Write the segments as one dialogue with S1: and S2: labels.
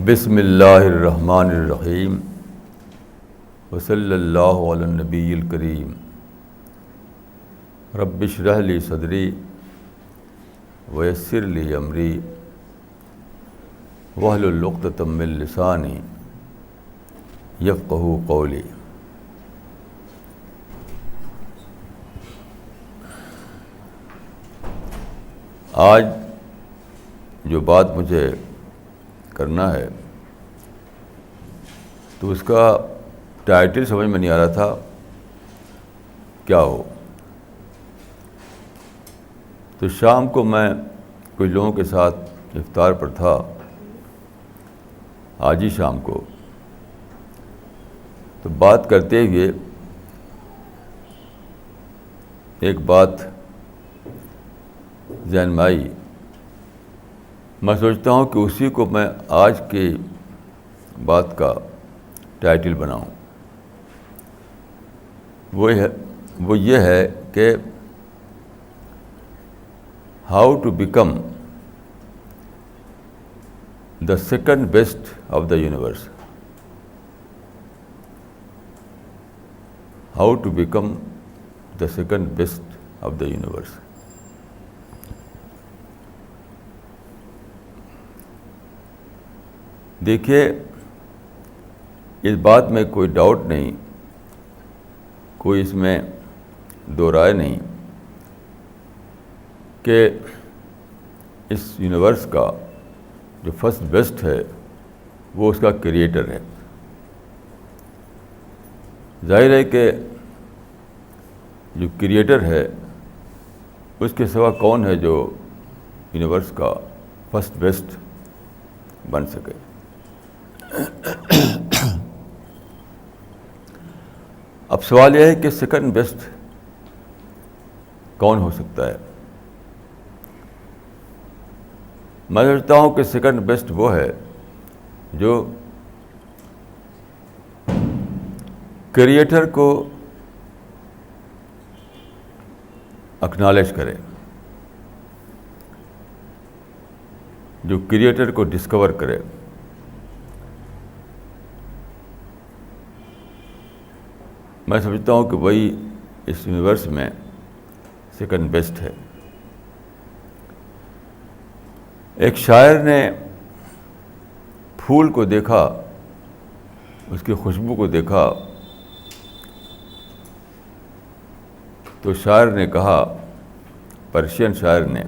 S1: بسم اللہ الرحمن الرحیم وصلی اللہ علی النبی الکریم رب اشرح لی صدری ویسر لی امری واحلل عقدۃ من لسانی یفقہوا قولی۔ آج جو بات مجھے کرنا ہے تو اس کا ٹائٹل سمجھ میں نہیں آ رہا تھا کیا ہو، تو شام کو میں کچھ لوگوں کے ساتھ افطار پر تھا، آج ہی شام کو، تو بات کرتے ہوئے ایک بات ذہن میں آئی۔ میں سوچتا ہوں کہ اسی کو میں آج کی بات کا ٹائٹل بناؤں۔ وہ یہ ہے کہ how to become the second best of the universe. How to become the second best of the universe. دیکھیے، اس بات میں کوئی ڈاؤٹ نہیں، کوئی اس میں دو رائے نہیں کہ اس یونیورس کا جو فرسٹ بیسٹ ہے وہ اس کا کریٹر ہے۔ ظاہر ہے کہ جو کریٹر ہے اس کے سوا کون ہے جو یونیورس کا فرسٹ بیسٹ بن سکے۔ اب سوال یہ ہے کہ سیکنڈ بیسٹ کون ہو سکتا ہے؟ میں سمجھتا ہوں کہ سیکنڈ بیسٹ وہ ہے جو کریٹر کو اکنالج کرے، جو کریٹر کو ڈسکور کرے۔ میں سمجھتا ہوں کہ وہی اس یونیورس میں سیکنڈ بیسٹ ہے۔ ایک شاعر نے پھول کو دیکھا، اس کی خوشبو کو دیکھا، تو شاعر نے کہا، پرشین شاعر نے،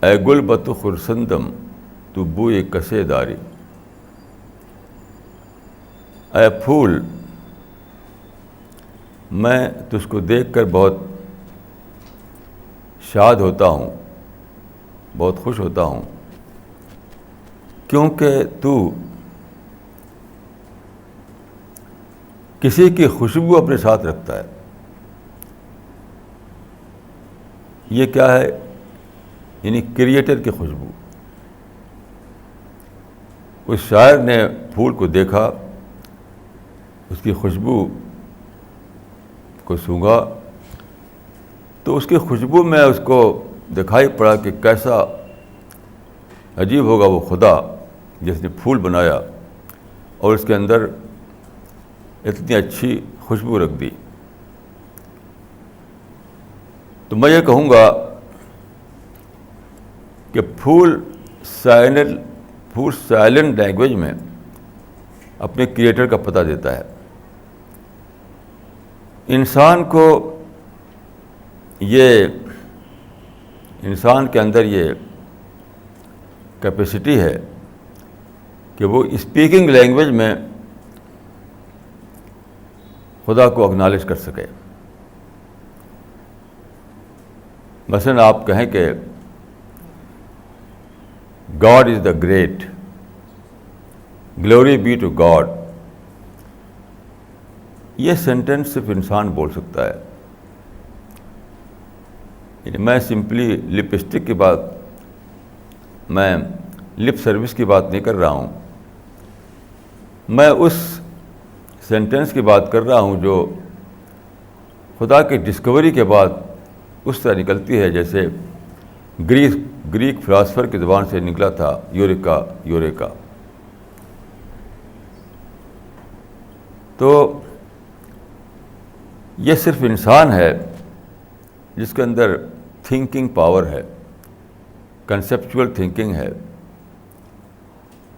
S1: اے گل بتو خرسندم تو بوئے کسے داری۔ اے پھول، میں تجھ کو دیکھ کر بہت شاد ہوتا ہوں، بہت خوش ہوتا ہوں، کیونکہ تو کسی کی خوشبو اپنے ساتھ رکھتا ہے۔ یہ کیا ہے؟ یعنی کریٹر کی خوشبو۔ اس شاعر نے پھول کو دیکھا، اس کی خوشبو کو سونگھا، تو اس کی خوشبو میں اس کو دکھائی پڑا کہ کیسا عجیب ہوگا وہ خدا جس نے پھول بنایا اور اس کے اندر اتنی اچھی خوشبو رکھ دی۔ تو میں یہ کہوں گا کہ پھول سائلنٹ لینگویج میں اپنے کریٹر کا پتہ دیتا ہے۔ انسان کے اندر یہ کیپیسٹی ہے کہ وہ اسپیکنگ لینگویج میں خدا کو اکنالج کر سکے۔ مثلاً آپ کہیں کہ God is the great, glory be to God. یہ سینٹینس صرف انسان بول سکتا ہے۔ یعنی میں سمپلی لپسٹک کی بات، میں لپ سروس کی بات نہیں کر رہا ہوں، میں اس سینٹینس کی بات کر رہا ہوں جو خدا کی ڈسکوری کے بعد اس طرح نکلتی ہے جیسے گریس گریک فلاسفر کی زبان سے نکلا تھا، یوریکا یوریکا. تو یہ صرف انسان ہے جس کے اندر تھنکنگ پاور ہے، کنسیپچول تھنکنگ ہے،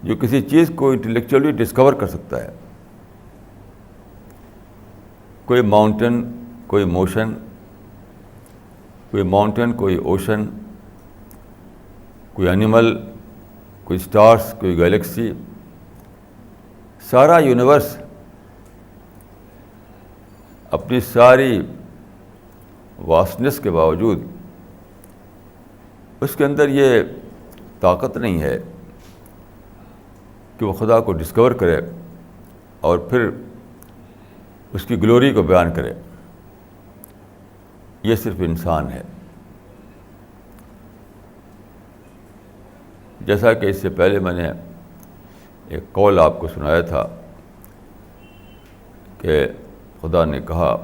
S1: جو کسی چیز کو انٹلیکچولی ڈسکور کر سکتا ہے. کوئی ماؤنٹین، کوئی موشن، کوئی ماؤنٹین، کوئی اوشن، کوئی اینیمل، کوئی اسٹارس، کوئی گیلیکسی، سارا یونیورس اپنی ساری واسٹنس کے باوجود اس کے اندر یہ طاقت نہیں ہے کہ وہ خدا کو ڈسکور کرے اور پھر اس کی گلوری کو بیان کرے. یہ صرف انسان ہے. جیسا کہ اس سے پہلے میں نے ایک قول آپ کو سنایا تھا کہ خدا نے کہا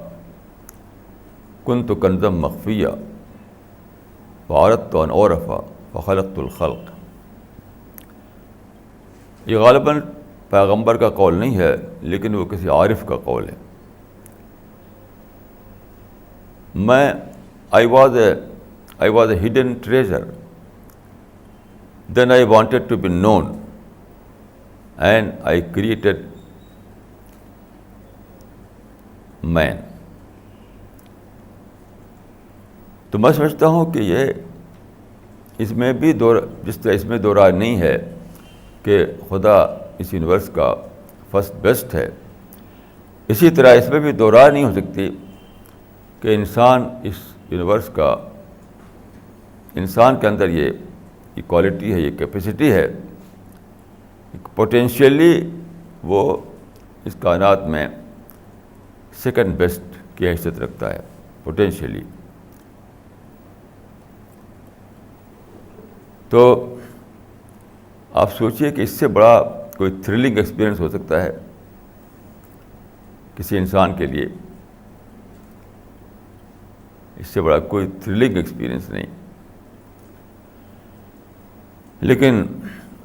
S1: کنت کنزا مخفیہ فعرضت ان اعرف فخلقت الخلق. یہ غالباً پیغمبر کا قول نہیں ہے، لیکن وہ کسی عارف کا قول ہے. I was a hidden treasure. Then I wanted to be known, and I created man. تو میں سمجھتا ہوں کہ اس میں بھی جس طرح اس میں دو رائے نہیں ہے کہ خدا اس یونیورس کا فرسٹ بیسٹ ہے، اسی طرح اس میں بھی دو رائے نہیں ہو سکتی کہ انسان اس یونیورس کا، انسان کے اندر یہ کوالٹی ہے، یہ کیپیسٹی ہے، پوٹینشیلی وہ اس کائنات میں سیکنڈ بیسٹ کی حیثیت رکھتا ہے، پوٹینشیلی. تو آپ سوچئے کہ اس سے بڑا کوئی تھرلنگ ایکسپیرئنس ہو سکتا ہے کسی انسان کے لیے؟ اس سے بڑا کوئی تھرلنگ ایکسپیرئنس نہیں. لیکن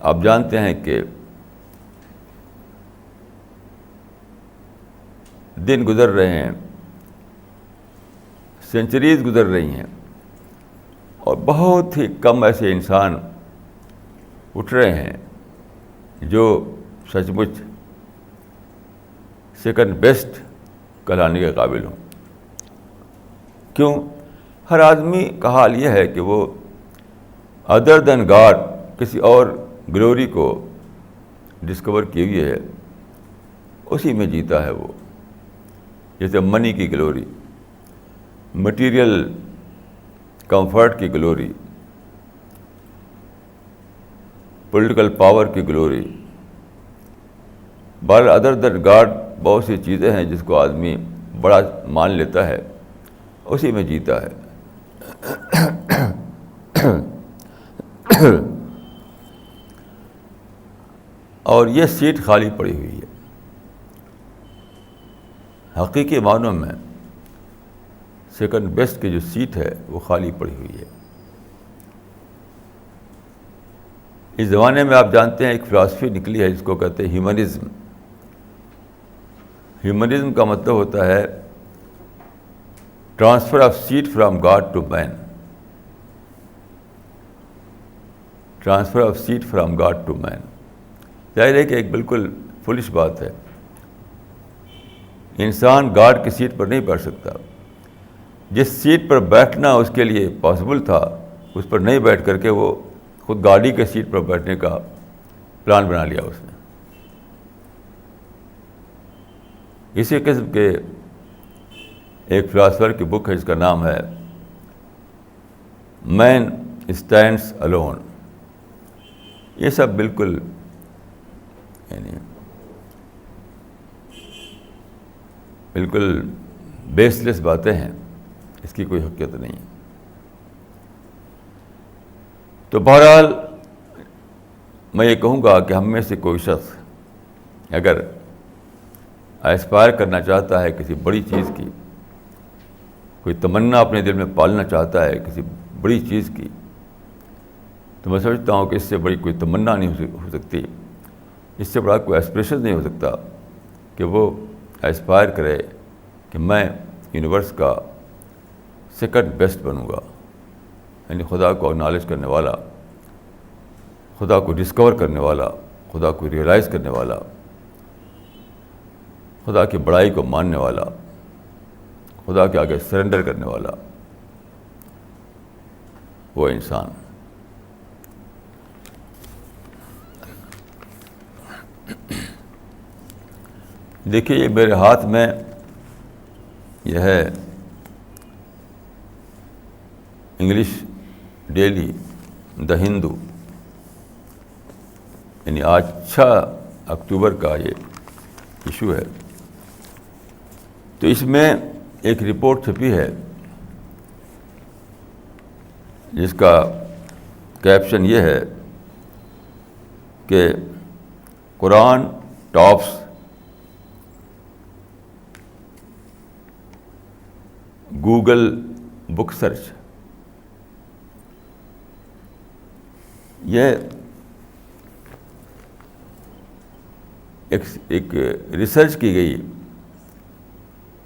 S1: آپ جانتے ہیں کہ دن گزر رہے ہیں، سینچریز گزر رہی ہیں، اور بہت ہی کم ایسے انسان اٹھ رہے ہیں جو سچ مچ سیکنڈ بیسٹ کہلانے کے قابل ہوں. کیوں؟ ہر آدمی کا حال یہ ہے کہ وہ ادر دین گاڈ کسی اور گلوری کو ڈسکور کی ہوئی ہے، اسی میں جیتا ہے. وہ جیسے منی کی گلوری، مٹیریل کمفرٹ کی گلوری، پولیٹیکل پاور کی گلوری. بہرحال ادر دین گاڈ بہت سی چیزیں ہیں جس کو آدمی بڑا مان لیتا ہے، اسی میں جیتا ہے. اور یہ سیٹ خالی پڑی ہوئی ہے. حقیقی معنوں میں سیکنڈ بیسٹ کی جو سیٹ ہے وہ خالی پڑی ہوئی ہے. اس زمانے میں آپ جانتے ہیں ایک فلاسفی نکلی ہے جس کو کہتے ہیں ہیومنزم. ہیومنزم کا مطلب ہوتا ہے transfer of set from God to man. Transfer of set from God to man. ظاہر ہے کہ ایک بالکل فولش بات ہے. انسان گاڈ کی سیٹ پر نہیں بیٹھ سکتا. جس سیٹ پر بیٹھنا اس کے لیے پاسبل تھا اس پر نہیں بیٹھ کر کے وہ خود گاڑی کے سیٹ پر بیٹھنے کا پلان بنا لیا اس نے. اسی قسم کے ایک فلاسفر کی بک ہے جس کا نام ہے مین اسٹینڈس الون. یہ سب بالکل بالکل بیس لیس باتیں ہیں، اس کی کوئی حقیقت نہیں. تو بہرحال میں یہ کہوں گا کہ ہم میں سے کوئی شخص اگر ایسپائر کرنا چاہتا ہے کسی بڑی چیز کی، کوئی تمنا اپنے دل میں پالنا چاہتا ہے کسی بڑی چیز کی، تو میں سمجھتا ہوں کہ اس سے بڑی کوئی تمنا نہیں ہو سکتی، اس سے بڑا کوئی ایسپریشن نہیں ہو سکتا کہ وہ ایسپائر کرے کہ میں یونیورس کا سیکنڈ بیسٹ بنوں گا، یعنی خدا کو اکنالج کرنے والا، خدا کو ڈسکور کرنے والا، خدا کو ریئلائز کرنے والا، خدا کی بڑائی کو ماننے والا، خدا کے آگے سرنڈر کرنے والا وہ انسان۔ دیکھیے یہ میرے ہاتھ میں یہ ہے انگلش ڈیلی دا ہندو، یعنی آج 6 اکتوبر کا یہ ایشو ہے۔ تو اس میں ایک رپورٹ چھپی ہے جس کا کیپشن یہ ہے کہ قرآن ٹاپس گوگل بک سرچ۔ یہ ایک ریسرچ کی گئی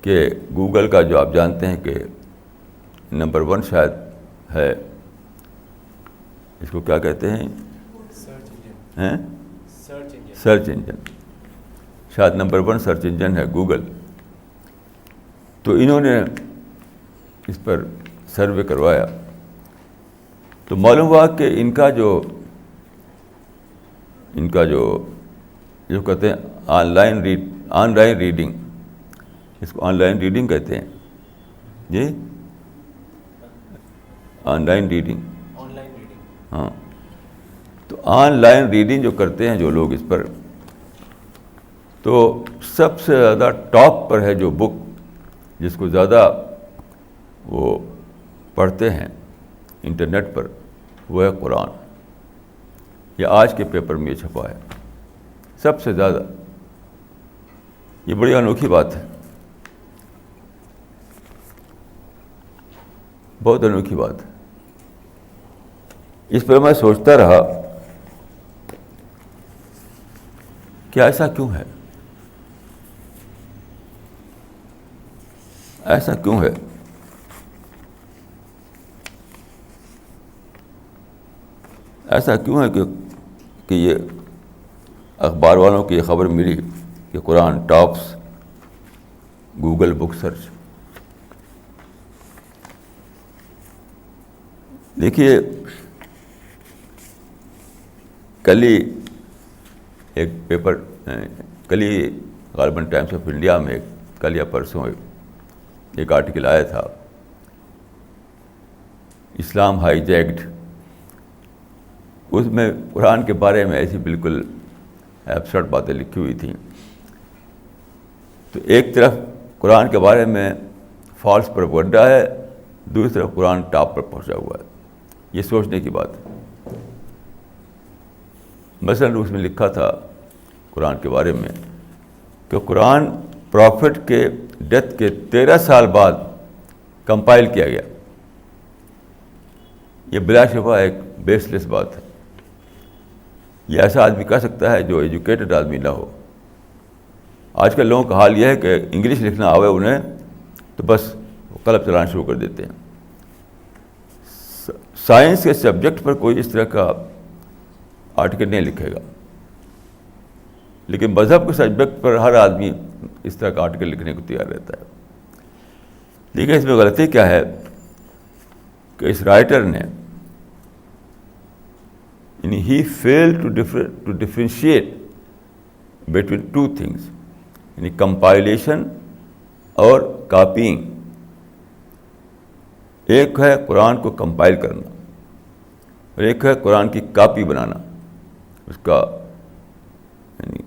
S1: کہ گوگل کا جو آپ جانتے ہیں کہ نمبر 1 شاید ہے، اس کو کیا کہتے ہیں؟ سرچ انجن، شاید نمبر 1 سرچ انجن ہے گوگل۔ تو انہوں نے اس پر سروے کروایا تو معلوم ہوا کہ ان کا جو کہتے ہیں آن لائن ریڈنگ، اس کو آن لائن ریڈنگ کہتے ہیں جی، آن لائن ریڈنگ، ہاں۔ تو آن لائن ریڈنگ جو کرتے ہیں جو لوگ اس پر، تو سب سے زیادہ ٹاپ پر ہے جو بک جس کو زیادہ وہ پڑھتے ہیں انٹرنیٹ پر، وہ ہے قرآن۔ یہ آج کے پیپر میں یہ چھپا ہے سب سے زیادہ۔ یہ بڑی انوکھی بات ہے، بہت انوکھی بات ہے۔ اس پر میں سوچتا رہا کہ ایسا کیوں ہے، ایسا کیوں ہے؟ ایسا کیوں ہے کہ یہ اخبار والوں کی یہ خبر ملی کہ قرآن ٹاپس گوگل بک سرچ۔ دیکھیے کل ہی ایک پیپر، کل ہی غالباً ٹائمس آف انڈیا میں کل یا پرسوں ایک آرٹیکل آیا تھا، اسلام ہائی جیکڈ۔ اس میں قرآن کے بارے میں ایسی بالکل ایبسرڈ باتیں لکھی ہوئی تھیں۔ تو ایک طرف قرآن کے بارے میں فالس پروپیگنڈا ہے، دوسری طرف قرآن ٹاپ پر پہنچا ہوا ہے۔ یہ سوچنے کی بات ہے۔ مثلاً اس میں لکھا تھا قرآن کے بارے میں کہ قرآن پروفٹ کے ڈیتھ کے 13 سال بعد کمپائل کیا گیا۔ یہ بلا شبہ ایک بیس لیس بات ہے۔ یہ ایسا آدمی کہہ سکتا ہے جو ایجوکیٹڈ آدمی نہ ہو۔ آج کل لوگوں کا حال یہ ہے کہ انگلش لکھنا آوے انہیں تو بس قلم چلانا شروع کر دیتے ہیں۔ سائنس کے سبجیکٹ پر کوئی اس طرح کا آرٹیکل نہیں لکھے گا، لیکن مذہب کے سبجیکٹ پر ہر آدمی اس طرح کا آرٹیکل لکھنے کو تیار رہتا ہے۔ لیکن اس میں غلطی کیا ہے کہ اس رائٹر نے یعنی ہی فیل ٹو ڈفرینشیٹ بٹوین 2 things، یعنی کمپائلیشن اور کاپینگ۔ ایک ہے قرآن کو کمپائل کرنا اور ایک ہے قرآن کی کاپی بنانا، اس کا یعنی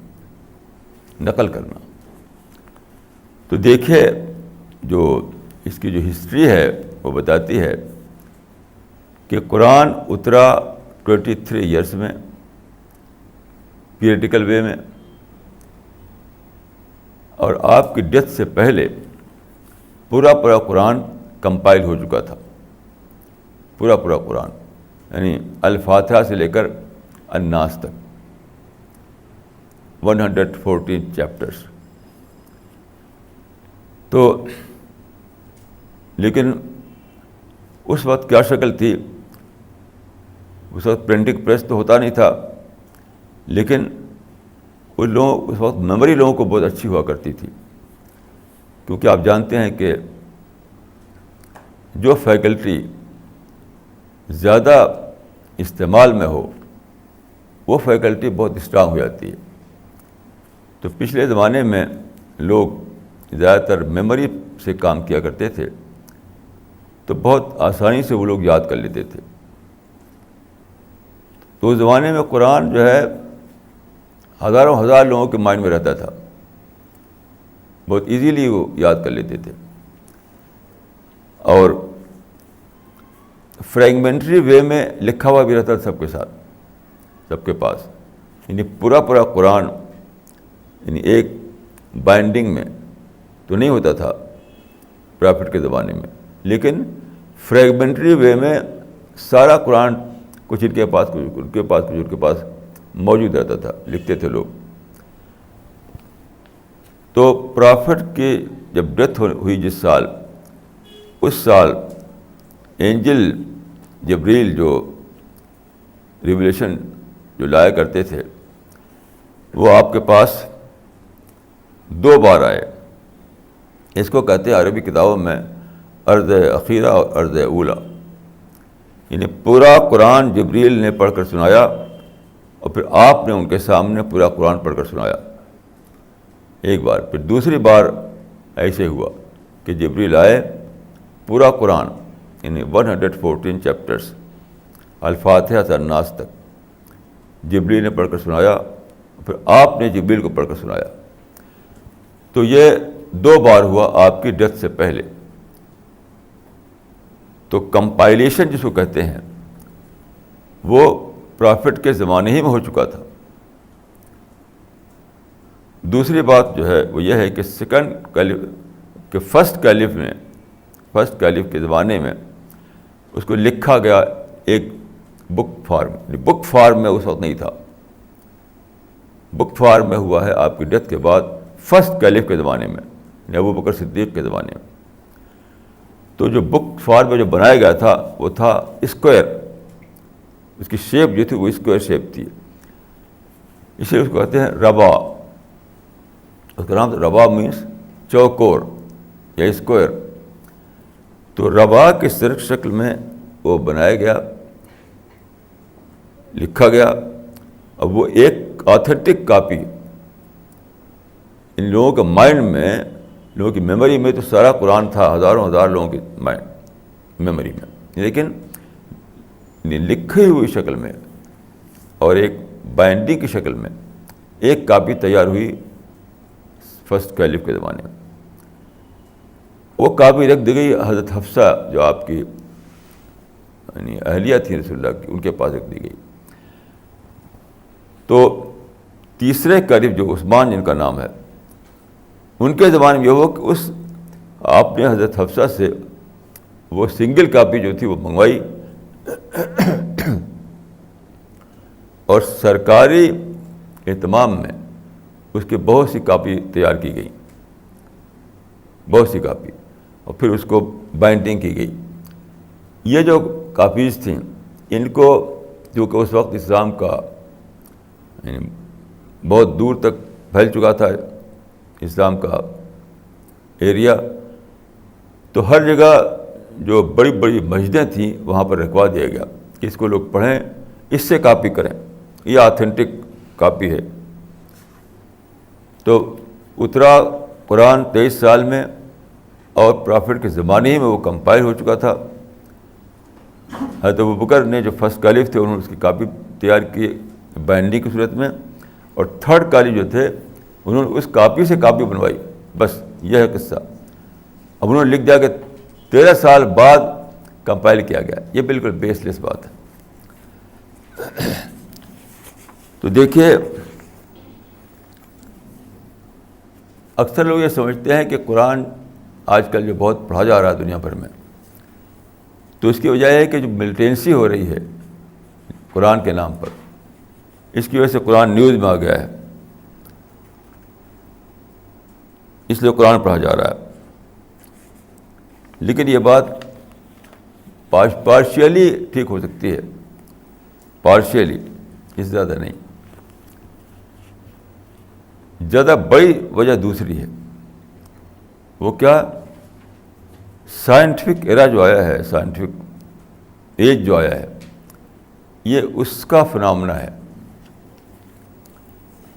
S1: نقل کرنا۔ تو دیکھیں جو اس کی جو ہسٹری ہے وہ بتاتی ہے کہ قرآن اترا 23 ایئرس میں پیریڈیکل وے میں، اور آپ کی ڈیتھ سے پہلے پورا قرآن کمپائل ہو چکا تھا، پورا قرآن۔ یعنی الفاتحہ سے لے کر الناس تک 114 چیپٹرس. تو لیکن اس وقت کیا شکل تھی؟ اس وقت پرنٹنگ پریس تو ہوتا نہیں تھا، لیکن ان لوگوں اس وقت میموری لوگوں کو بہت اچھی ہوا کرتی تھی، کیونکہ آپ جانتے ہیں کہ جو فیکلٹی زیادہ استعمال میں ہو وہ فیکلٹی بہت اسٹرانگ ہو جاتی ہے. تو پچھلے زمانے میں لوگ زیادہ تر میموری سے کام کیا کرتے تھے، تو بہت آسانی سے وہ لوگ یاد کر لیتے تھے. تو اس زمانے میں قرآن جو ہے ہزاروں ہزار لوگوں کے مائنڈ میں رہتا تھا، بہت ایزیلی وہ یاد کر لیتے تھے. اور فریگمنٹری وے میں لکھا ہوا بھی رہتا تھا سب کے ساتھ، سب کے پاس. یعنی پورا قرآن یعنی ایک بائنڈنگ میں تو نہیں ہوتا تھا پرافٹ کے زمانے میں، لیکن فریگمنٹری وے میں سارا قرآن کچھ ان کے پاس، کچھ ان کے پاس، کچھ ان کے پاس موجود رہتا تھا، لکھتے تھے لوگ. تو پرافٹ کی جب ڈیتھ ہوئی جس سال، اس سال اینجل جبریل جو ریویلیشن جو لایا کرتے تھے وہ آپ کے پاس 2 بار آئے. اس کو کہتے ہیں عربی کتابوں میں عرض اخیرہ اور عرض اولا. یعنی پورا قرآن جبریل نے پڑھ کر سنایا اور پھر آپ نے ان کے سامنے پورا قرآن پڑھ کر سنایا ایک بار. پھر دوسری بار ایسے ہوا کہ جبریل آئے، پورا قرآن یعنی 114 چیپٹرس الفاتحہ سے الناس تک جبریل نے پڑھ کر سنایا، پھر آپ نے جبریل کو پڑھ کر سنایا. تو یہ 2 بار ہوا آپ کی ڈیتھ سے پہلے. تو کمپائلیشن جس کو کہتے ہیں وہ پرافٹ کے زمانے ہی میں ہو چکا تھا. دوسری بات جو ہے وہ یہ ہے کہ فرسٹ کیلف کے زمانے میں اس کو لکھا گیا ایک بک فارم میں اس وقت نہیں تھا. بک فارم میں ہوا ہے آپ کی ڈیتھ کے بعد فرسٹ کیلف کے زمانے میں، یعنی ابو بکر صدیق کے زمانے میں. تو جو بک فارم میں جو بنایا گیا تھا وہ تھا اسکوائر، اس کی شیپ جو تھی وہ اسکوائر شیپ تھی، اس لیے اس کو کہتے ہیں ربا. اس کا نام ربا مینس چوکور یا اسکوائر. تو ربا کی شکل میں وہ بنایا گیا، لکھا گیا. اب وہ ایک آتھینٹک کاپی ان لوگوں کے مائنڈ میں، لوگوں کی میموری میں تو سارا قرآن تھا، ہزاروں ہزار لوگوں کی میموری میں، لیکن لکھی ہوئی شکل میں اور ایک بائنڈنگ کی شکل میں ایک کاپی تیار ہوئی فرسٹ کیلف کے زمانے میں. وہ کاپی رکھ دی گئی حضرت حفصہ جو آپ کی یعنی اہلیہ تھی رسول اللہ کی، ان کے پاس رکھ دی گئی. تو تیسرے کیلف جو عثمان جن کا نام ہے، ان کے زمانے میں یہ ہوا کہ آپ نے حضرت حفصہ سے وہ سنگل کاپی جو تھی وہ منگوائی اور سرکاری اہتمام میں اس کی بہت سی کاپی تیار کی گئی، بہت سی کاپی، اور پھر اس کو بائنڈنگ کی گئی. یہ جو کاپیز تھیں ان کو کیونکہ اس وقت اسلام کا یعنی بہت دور تک پھیل چکا تھا اسلام کا ایریا، تو ہر جگہ جو بڑی بڑی مسجدیں تھیں وہاں پر رکھوا دیا گیا کہ اس کو لوگ پڑھیں، اس سے کاپی کریں، یہ آتھینٹک کاپی ہے. تو اترا قرآن 23 سال میں اور پرافٹ کے زمانے ہی میں وہ کمپائل ہو چکا تھا. حضرت ابوبکر نے جو فرسٹ کیلف تھے انہوں نے اس کی کاپی تیار کی بائنڈنگ کی صورت میں، اور تھرڈ کیلف جو تھے انہوں نے اس کاپی سے کاپی بنوائی. بس یہ ہے قصہ. اب انہوں نے لکھ دیا کہ 13 سال بعد کمپائل کیا گیا. یہ بالکل بیس لیس بات ہے. تو دیکھیے اکثر لوگ یہ سمجھتے ہیں کہ قرآن آج کل جو بہت پڑھا جا رہا ہے دنیا بھر میں، تو اس کی وجہ ہے کہ جو ملیٹنسی ہو رہی ہے قرآن کے نام پر. اس کی وجہ سے قرآن نیوز میں آ گیا ہے, اس لیے قرآن پڑھا جا رہا ہے. لیکن یہ بات پارشیلی ٹھیک ہو سکتی ہے, پارشیلی, اس سے زیادہ نہیں. زیادہ بڑی وجہ دوسری ہے. وہ کیا؟ سائنٹیفک ایرا جو آیا ہے, سائنٹیفک ایج جو آیا ہے, یہ اس کا فنامنا ہے,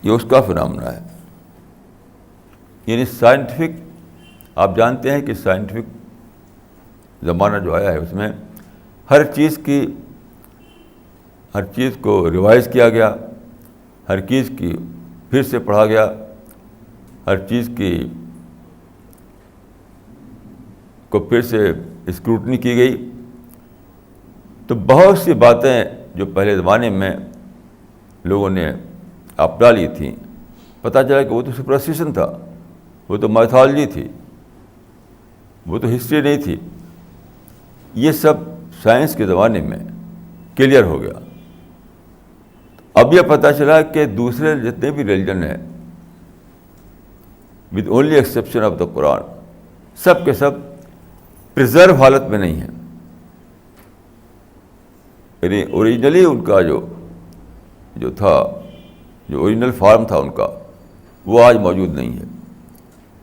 S1: یہ اس کا فنامنا ہے. یعنی سائنٹیفک, آپ جانتے ہیں کہ سائنٹیفک زمانہ جو آیا ہے اس میں ہر چیز کو ریوائز کیا گیا, ہر چیز کی پھر سے پڑھا گیا, ہر چیز کو پھر سے اسکروٹنی کی گئی. تو بہت سی باتیں جو پہلے زمانے میں لوگوں نے اپنا لی تھیں, پتہ چلا کہ وہ تو سپرسٹیشن تھا, وہ تو میتھالوجی تھی, وہ تو ہسٹری نہیں تھی. یہ سب سائنس کے زمانے میں کلیئر ہو گیا. اب یہ پتہ چلا کہ دوسرے جتنے بھی ریلیجن ہیں, with only exception of the Quran, سب کے سب پریزرو حالت میں نہیں ہیں. یعنی اوریجنلی ان کا جو تھا, جو اوریجنل فارم تھا ان کا, وہ آج موجود نہیں ہے.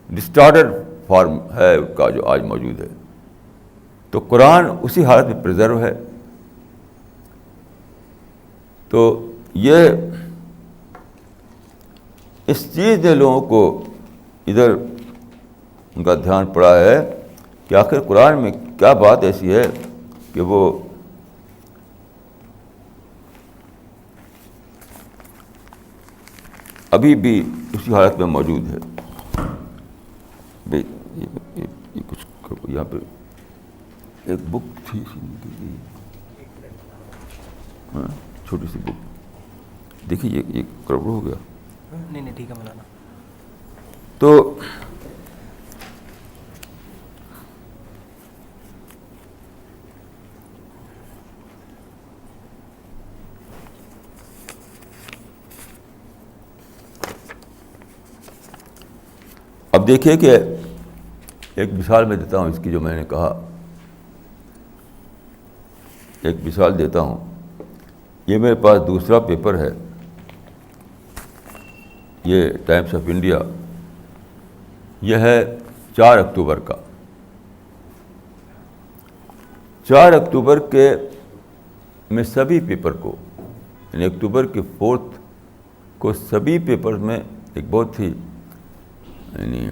S1: ڈسٹارٹڈ فارم ہے ان کا جو آج موجود ہے. تو قرآن اسی حالت میں پریزرو ہے. تو یہ اس چیز نے لوگوں کو ادھر ان کا دھیان پڑا ہے کہ آخر قرآن میں کیا بات ایسی ہے کہ وہ ابھی بھی اسی حالت میں موجود ہے. یہ کچھ یہاں پہ ایک بک تھی, ہاں چھوٹی سی بک, دیکھیے یہ گڑبڑ ہو گیا.
S2: نہیں ٹھیک ہے مولانا.
S1: تو اب دیکھیے کہ ایک مثال میں دیتا ہوں اس کی, جو میں نے کہا ایک مثال دیتا ہوں. یہ میرے پاس دوسرا پیپر ہے, یہ ٹائمس آف انڈیا, یہ ہے 4 اکتوبر کا. 4 اکتوبر کے میں سبھی پیپر کو, یعنی اکتوبر کے 4 کو سبھی پیپر میں ایک بہت ہی یعنی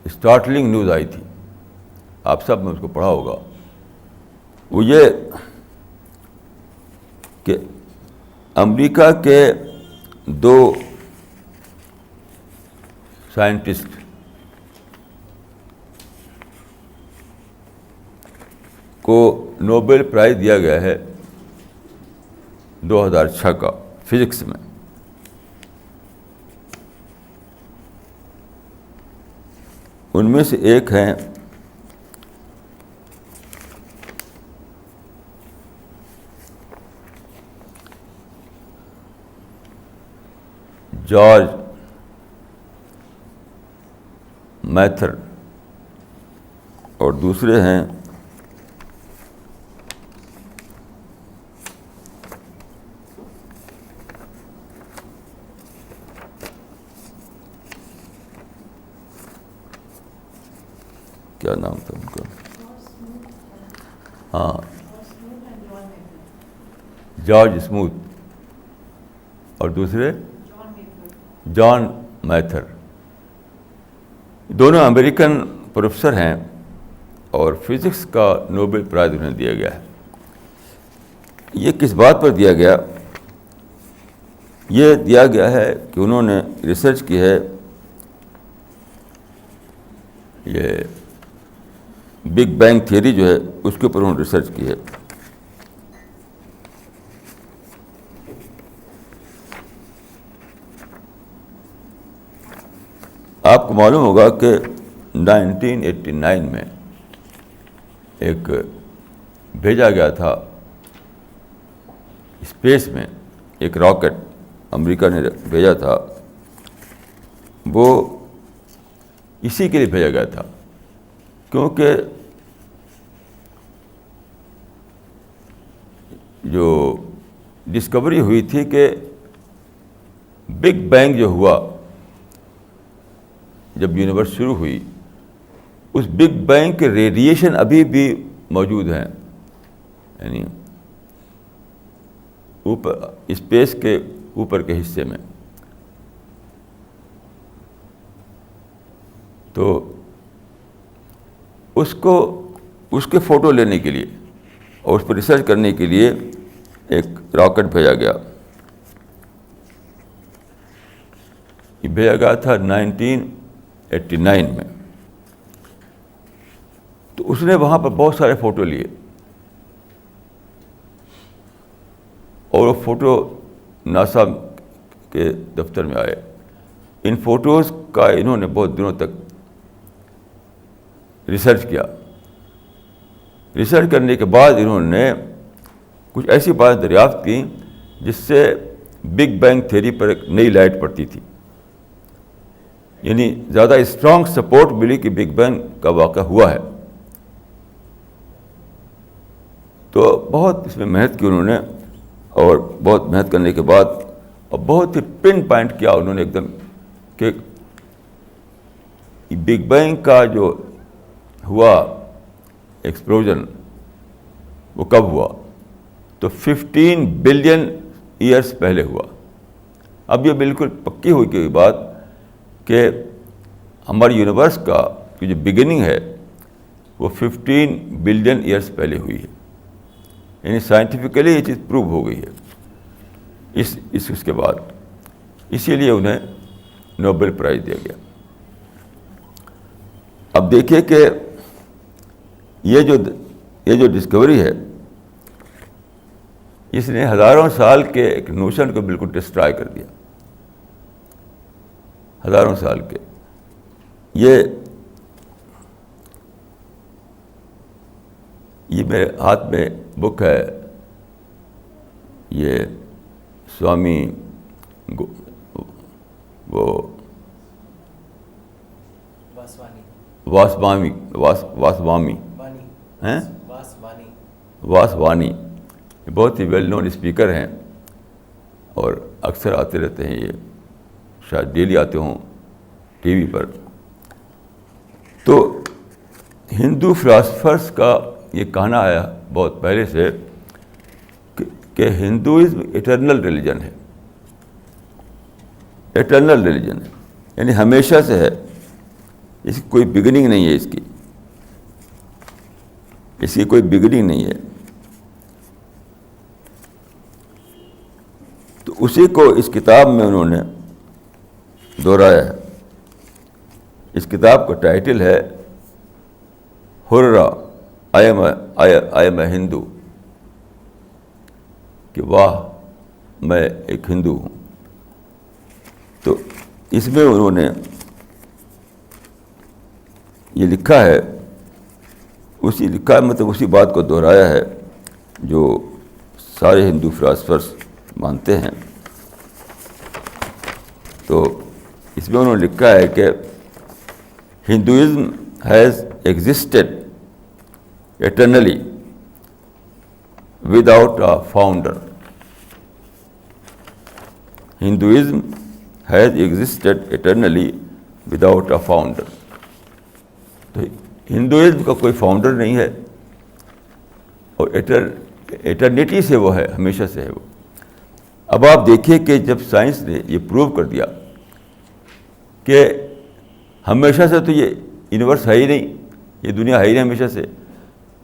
S1: اسٹارٹلنگ نیوز آئی تھی. آپ سب نے اس کو پڑھا ہوگا. وہ یہ کہ امریکہ کے 2 سائنٹسٹ کو نوبل پرائز دیا گیا ہے 2006 کا فزکس میں. ان میں سے ایک ہیں جارج میتھر اور دوسرے ہیں کیا نام تھا ان کا, ہاں جارج اسموتھ اور دوسرے جان میتھر. دونوں امریکن پروفیسر ہیں اور فزکس کا نوبل پرائز انہیں دیا گیا ہے. یہ کس بات پر دیا گیا؟ یہ دیا گیا ہے کہ انہوں نے ریسرچ کی ہے, یہ بگ بینگ تھیوری جو ہے اس کے اوپر انہوں نے ریسرچ کی ہے. آپ کو معلوم ہوگا کہ 1989 میں ایک بھیجا گیا تھا اسپیس میں ایک راکٹ امریکہ نے بھیجا تھا، وہ اسی کے لیے بھیجا گیا تھا، کیونکہ جو ڈسکوری ہوئی تھی کہ بگ بینگ جو ہوا، جب یونیورس شروع ہوئی، اس بگ بینگ کے ریڈیشن ابھی بھی موجود ہیں، یعنی اوپر اسپیس کے اوپر کے حصے میں. تو اس کے فوٹو لینے کے لیے اور اس پر ریسرچ کرنے کے لیے ایک راکٹ بھیجا گیا. یہ بھیجا گیا تھا 1989 میں. تو اس نے وہاں پر بہت سارے فوٹو لیے، اور وہ فوٹو ناسا کے دفتر میں آئے. ان فوٹوز کا انہوں نے بہت دنوں تک ریسرچ کیا. ریسرچ کرنے کے بعد انہوں نے کچھ ایسی باتیں دریافت کی جس سے بگ بینگ تھیوری پر ایک نئی لائٹ پڑتی تھی، یعنی زیادہ اسٹرانگ سپورٹ ملی کہ بگ بینگ کا واقعہ ہوا ہے. تو بہت اس میں محنت کی انہوں نے، اور بہت محنت کرنے کے بعد اور بہت ہی پن پوائنٹ کیا انہوں نے ایک دم کہ بگ بینگ کا جو ہوا ایکسپلوژن وہ کب ہوا، تو 15 بلین ایئرس پہلے ہوا. اب یہ بالکل پکی ہوئی کی بات کہ ہمارے یونیورس کا جو بگننگ ہے وہ 15 بلین ایئرس پہلے ہوئی ہے. یعنی سائنٹیفکلی یہ چیز پروو ہو گئی ہے اس کے بعد. اسی لیے انہیں نوبل پرائز دیا گیا. اب دیکھیے کہ یہ جو ڈسکوری ہے، اس نے ہزاروں سال کے ایک نوشن کو بالکل ڈسٹرائے کر دیا. ہزاروں سال کے. یہ میرے ہاتھ میں بک ہے، یہ سوامی واسوانی یہ بہت ہی ویل نون اسپیکر ہیں، اور اکثر آتے رہتے ہیں. یہ شاید ڈیلی آتے ہوں ٹی وی پر. تو ہندو فلاسفرس کا یہ کہنا ہے بہت پہلے سے کہ ہندوازم ایٹرنل ریلیجن ہے. ایٹرنل ریلیجن ہے، یعنی ہمیشہ سے ہے، اس کی کوئی بگننگ نہیں ہے. اس کی کوئی بگننگ نہیں ہے. تو اسی کو اس کتاب میں انہوں نے دہرایا ہے. اس کتاب کا ٹائٹل ہے ہررا آئی ایم اے ہندو، کہ واہ میں ایک ہندو ہوں. تو اس میں انہوں نے یہ لکھا ہے، مطلب اسی بات کو دہرایا ہے جو سارے ہندو فلاسفرس مانتے ہیں. تو اس میں انہوں نے لکھا ہے کہ Hinduism has existed eternally without a founder. Hinduism has existed eternally without a founder. تو ہندوازم کا کوئی فاؤنڈر نہیں ہے، اور ایٹرنیٹی سے وہ ہے، ہمیشہ سے ہے وہ. اب آپ دیکھیے کہ جب سائنس نے یہ پروو کر دیا کہ ہمیشہ سے تو یہ یونیورس ہے ہی نہیں، یہ دنیا ہے ہی نہیں ہمیشہ سے،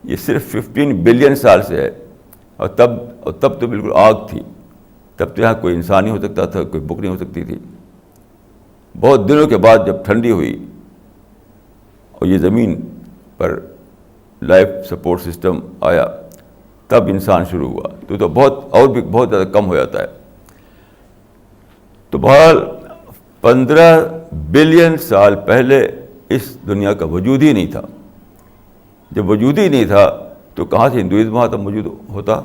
S1: یہ صرف 15 بلین سال سے ہے. اور تب تو بالکل آگ تھی. تب تو یہاں کوئی انسان نہیں ہو سکتا تھا، کوئی بک نہیں ہو سکتی تھی. بہت دنوں کے بعد جب ٹھنڈی ہوئی اور یہ زمین پر لائف سپورٹ سسٹم آیا، تب انسان شروع ہوا. تو بہت زیادہ کم ہو جاتا ہے. تو بہرحال 15 بلین سال پہلے اس دنیا کا وجود ہی نہیں تھا. جب وجود ہی نہیں تھا تو کہاں سے ہندوازم وہاں تک موجود ہوتا؟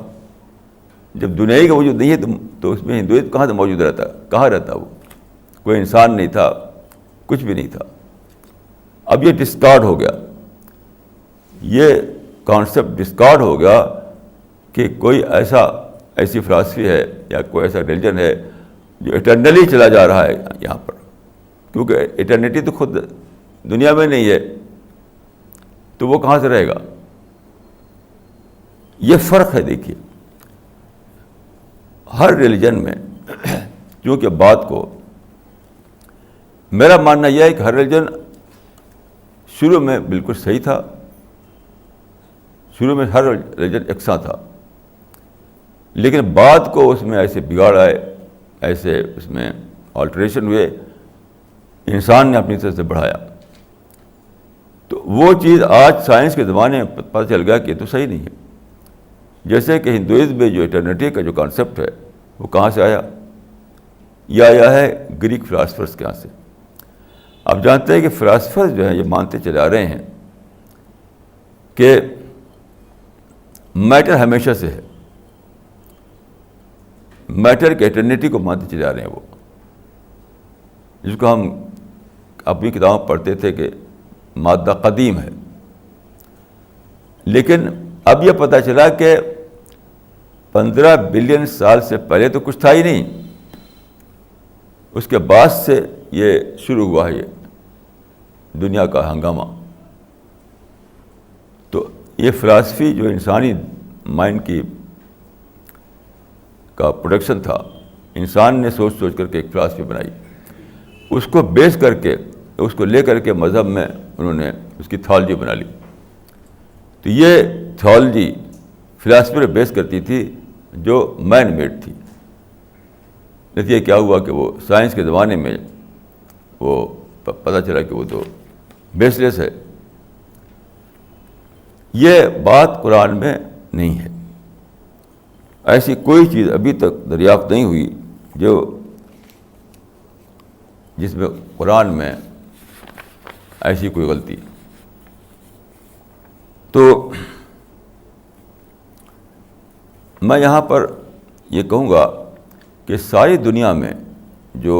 S1: جب دنیا کا وجود نہیں ہے تو اس میں ہندوازم کہاں سے موجود رہتا؟ کہاں رہتا؟ وہ کوئی انسان نہیں تھا، کچھ بھی نہیں تھا. اب یہ ڈسکارڈ ہو گیا، یہ کانسیپٹ ڈسکارڈ ہو گیا کہ کوئی ایسی فلاسفی ہے یا کوئی ایسا ریلیجن ہے جو ایٹرنلی چلا جا رہا ہے یہاں پر، کیونکہ ایٹرنیٹی تو خود دنیا میں نہیں ہے تو وہ کہاں سے رہے گا؟ یہ فرق ہے. دیکھیے ہر ریلیجن میں کیونکہ بات کو میرا ماننا یہ ہے کہ ہر ریلیجن شروع میں بالکل صحیح تھا، شروع میں ہر ریلیجن یکساں تھا، لیکن بعد کو اس میں ایسے بگاڑ آئے، ایسے اس میں آلٹریشن ہوئے، انسان نے اپنی طرف سے بڑھایا. تو وہ چیز آج سائنس کے زمانے میں پتہ چل گیا کہ یہ تو صحیح نہیں ہے. جیسے کہ ہندوازم میں جو ایٹرنیٹی کا جو کانسیپٹ ہے وہ کہاں سے آیا؟ یہ آیا ہے گریک فلاسفرس کے یہاں سے. آپ جانتے ہیں کہ فلاسفر جو ہیں یہ مانتے چلے آ رہے ہیں کہ میٹر ہمیشہ سے ہے، میٹر کی ایٹرنیٹی کو مانتے چلے آ رہے ہیں. وہ جس کو ہم اپنی کتابوں پڑھتے تھے کہ مادہ قدیم ہے، لیکن اب یہ پتہ چلا کہ 15 بلین سال سے پہلے تو کچھ تھا ہی نہیں، اس کے بعد سے یہ شروع ہوا ہے یہ دنیا کا ہنگامہ. تو یہ فلاسفی جو انسانی مائنڈ کا پروڈکشن تھا، انسان نے سوچ سوچ کر کے ایک فلاسفی بنائی، اس کو بیس کر کے، اس کو لے کر کے مذہب میں انہوں نے اس کی تھیولوجی بنا لی. تو یہ تھیولوجی فلاسفی پر بیس کرتی تھی جو مین میڈ تھی. نتیجہ کیا ہوا کہ وہ سائنس کے زمانے میں وہ پتہ چلا کہ وہ تو بیس لیس ہے. یہ بات قرآن میں نہیں ہے. ایسی کوئی چیز ابھی تک دریافت نہیں ہوئی جس میں قرآن میں ایسی کوئی غلطی. تو میں یہاں پر یہ کہوں گا کہ ساری دنیا میں جو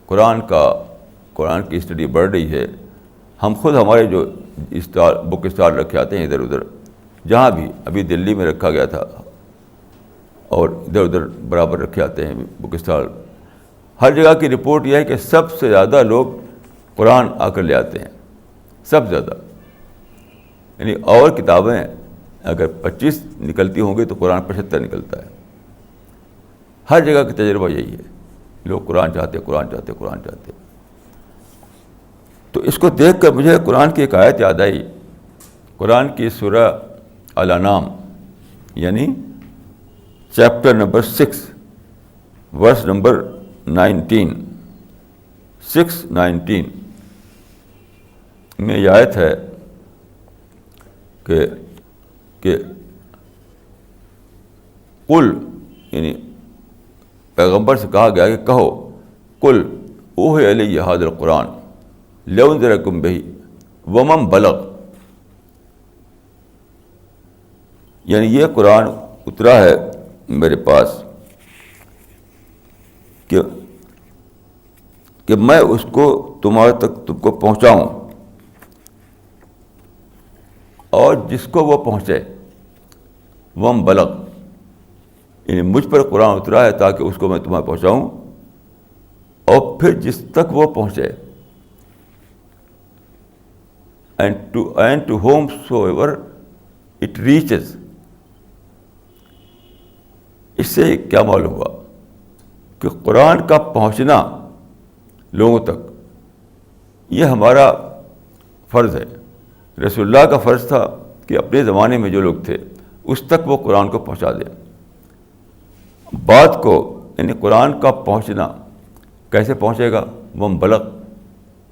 S1: قرآن کی اسٹڈی بڑھ رہی ہے، ہم خود ہمارے جو بک اسٹال رکھے آتے ہیں ادھر ادھر، جہاں بھی ابھی دلی میں رکھا گیا تھا اور ادھر ادھر برابر رکھے آتے ہیں بک اسٹال، ہر جگہ کی رپورٹ یہ ہے کہ سب سے زیادہ لوگ قرآن آ کر لے آتے ہیں، سب سے زیادہ. یعنی اور کتابیں اگر 25 نکلتی ہوں گی تو قرآن 75 نکلتا ہے. ہر جگہ کا تجربہ یہی ہے، لوگ قرآن چاہتے قرآن چاہتے قرآن چاہتے. تو اس کو دیکھ کر مجھے قرآن کی ایک آیت یاد آئی، قرآن کی سورہ الانعام یعنی چیپٹر نمبر 6 ورس نمبر 19 6:19 میں یہ آیت ہے کہ قل، یعنی پیغمبر سے کہا گیا کہ کہو، قل اوحی الی ھذا القرآن لانذرکم بہ ومن بلغ. یعنی یہ قرآن اترا ہے میرے پاس کہ میں اس کو تمہارے تک تم کو پہنچاؤں، اور جس کو وہ پہنچے وم بلغ، یعنی مجھ پر قرآن اترا ہے تاکہ اس کو میں تمہیں پہنچاؤں، اور پھر جس تک وہ پہنچے، and to whomsoever it reaches. اس سے کیا معلوم ہوا کہ قرآن کا پہنچنا لوگوں تک یہ ہمارا فرض ہے. رسول اللہ کا فرض تھا کہ اپنے زمانے میں جو لوگ تھے اس تک وہ قرآن کو پہنچا دیں. بات کو یعنی قرآن کا پہنچنا کیسے پہنچے گا؟ وہ بلغ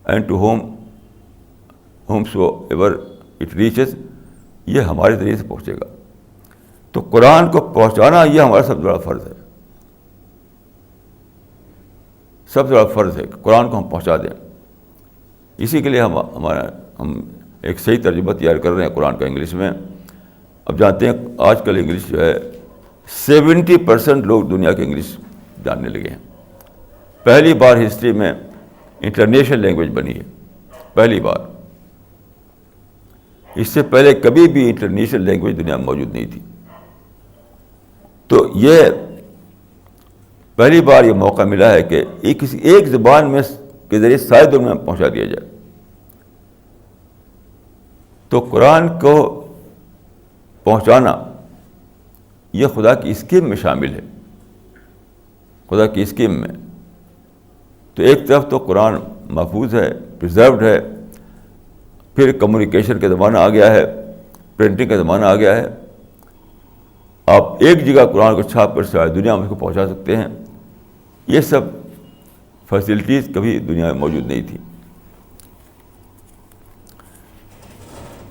S1: and to whomsoever it reaches، یہ ہمارے ذریعے سے پہنچے گا. تو قرآن کو پہنچانا یہ ہمارا سب سے بڑا فرض ہے، سب سے بڑا فرض ہے کہ قرآن کو ہم پہنچا دیں. اسی کے لیے ہم ایک صحیح ترجمہ تیار کر رہے ہیں قرآن کا انگلش میں. اب جانتے ہیں آج کل انگلش جو ہے 70% لوگ دنیا کے انگلش جاننے لگے ہیں. پہلی بار ہسٹری میں انٹرنیشنل لینگویج بنی ہے, پہلی بار. اس سے پہلے کبھی بھی انٹرنیشنل لینگویج دنیا میں موجود نہیں تھی. تو یہ پہلی بار یہ موقع ملا ہے کہ کسی ایک زبان میں کے ذریعے ساری دنیا میں پہنچا دیا جائے. تو قرآن کو پہنچانا یہ خدا کی اسکیم میں شامل ہے, خدا کی اسکیم میں. تو ایک طرف تو قرآن محفوظ ہے, پرزروڈ ہے, پھر کمیونیکیشن کا زمانہ آ گیا ہے, پرنٹنگ کا زمانہ آ گیا ہے. آپ ایک جگہ قرآن کو چھاپ کر ساری دنیا میں اس کو پہنچا سکتے ہیں. یہ سب فیسلٹیز کبھی دنیا میں موجود نہیں تھی.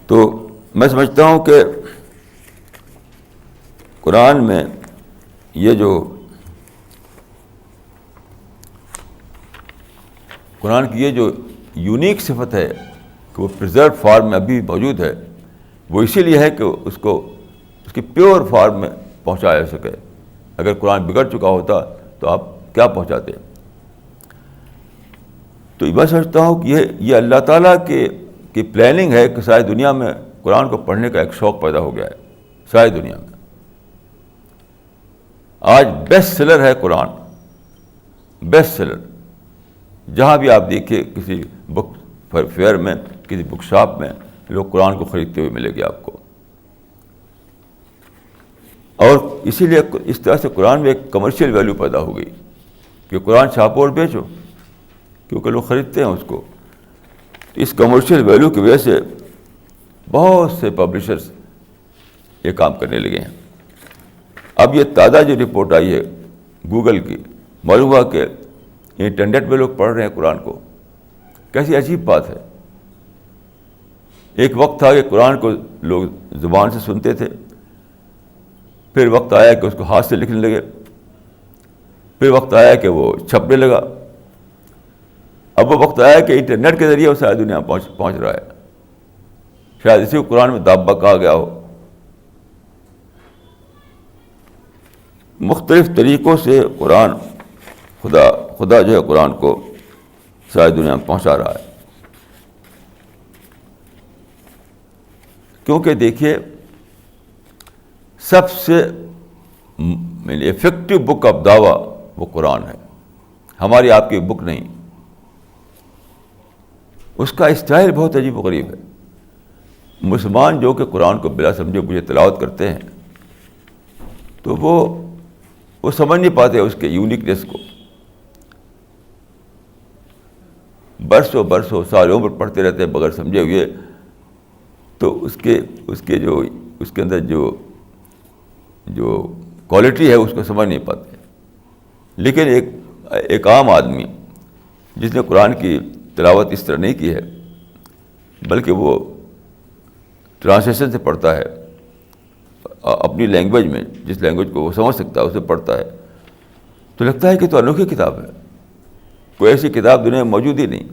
S1: تو میں سمجھتا ہوں کہ قرآن میں یہ جو قرآن کی یہ جو یونیک صفت ہے کہ وہ پرزرو فارم میں ابھی موجود ہے, وہ اسی لیے ہے کہ اس کو اس کی پیور فارم میں پہنچایا جا سکے. اگر قرآن بگڑ چکا ہوتا تو آپ کیا پہنچاتے؟ تو میں سمجھتا ہوں کہ یہ اللہ تعالیٰ کی پلاننگ ہے کہ ساری دنیا میں قرآن کو پڑھنے کا ایک شوق پیدا ہو گیا ہے. ساری دنیا میں آج بیسٹ سیلر ہے قرآن, بیسٹ سیلر. جہاں بھی آپ دیکھیے, کسی بک فیئر میں, کسی بک شاپ میں, لوگ قرآن کو خریدتے ہوئے ملے گے آپ کو. اور اسی لیے اس طرح سے قرآن میں ایک کمرشل ویلیو پیدا ہو گئی کہ قرآن چھاپو اور بیچو, کیونکہ لوگ خریدتے ہیں اس کو. تو اس کمرشل ویلیو کی وجہ سے بہت سے پبلشرز یہ کام کرنے لگے ہیں. اب یہ تازہ جو رپورٹ آئی ہے گوگل کی, معلوم ہوا کہ انٹرنیٹ میں لوگ پڑھ رہے ہیں قرآن کو. کیسی عجیب بات ہے. ایک وقت تھا کہ قرآن کو لوگ زبان سے سنتے تھے, پھر وقت آیا کہ اس کو ہاتھ سے لکھنے لگے, پھر وقت آیا کہ وہ چھپنے لگا, اب وہ وقت آیا کہ انٹرنیٹ کے ذریعے وہ ساری دنیا پہنچ رہا ہے. شاید اسی کو قرآن میں دابہ کہا گیا ہو. مختلف طریقوں سے قرآن خدا جو ہے قرآن کو ساری دنیا میں پہنچا رہا ہے. کیونکہ دیکھیے سب سے افیکٹو بک آف دعویٰ وہ قرآن ہے, ہماری آپ کی بک نہیں. اس کا اسٹائل بہت عجیب و غریب ہے. مسلمان جو کہ قرآن کو بلا سمجھے مجھے تلاوت کرتے ہیں تو وہ سمجھ نہیں پاتے اس کے یونیکنیس کو. برسوں سال عمر پڑھتے رہتے ہیں بغیر سمجھے ہوئے, تو اس کے اندر جو کوالٹی ہے اس کو سمجھ نہیں پاتے. لیکن ایک عام آدمی جس نے قرآن کی تلاوت اس طرح نہیں کی ہے, بلکہ وہ ٹرانسلیشن سے پڑھتا ہے اپنی لینگویج میں, جس لینگویج کو وہ سمجھ سکتا ہے اسے پڑھتا ہے, تو لگتا ہے کہ تو انوکھی کتاب ہے. کوئی ایسی کتاب دنیا میں موجود ہی نہیں.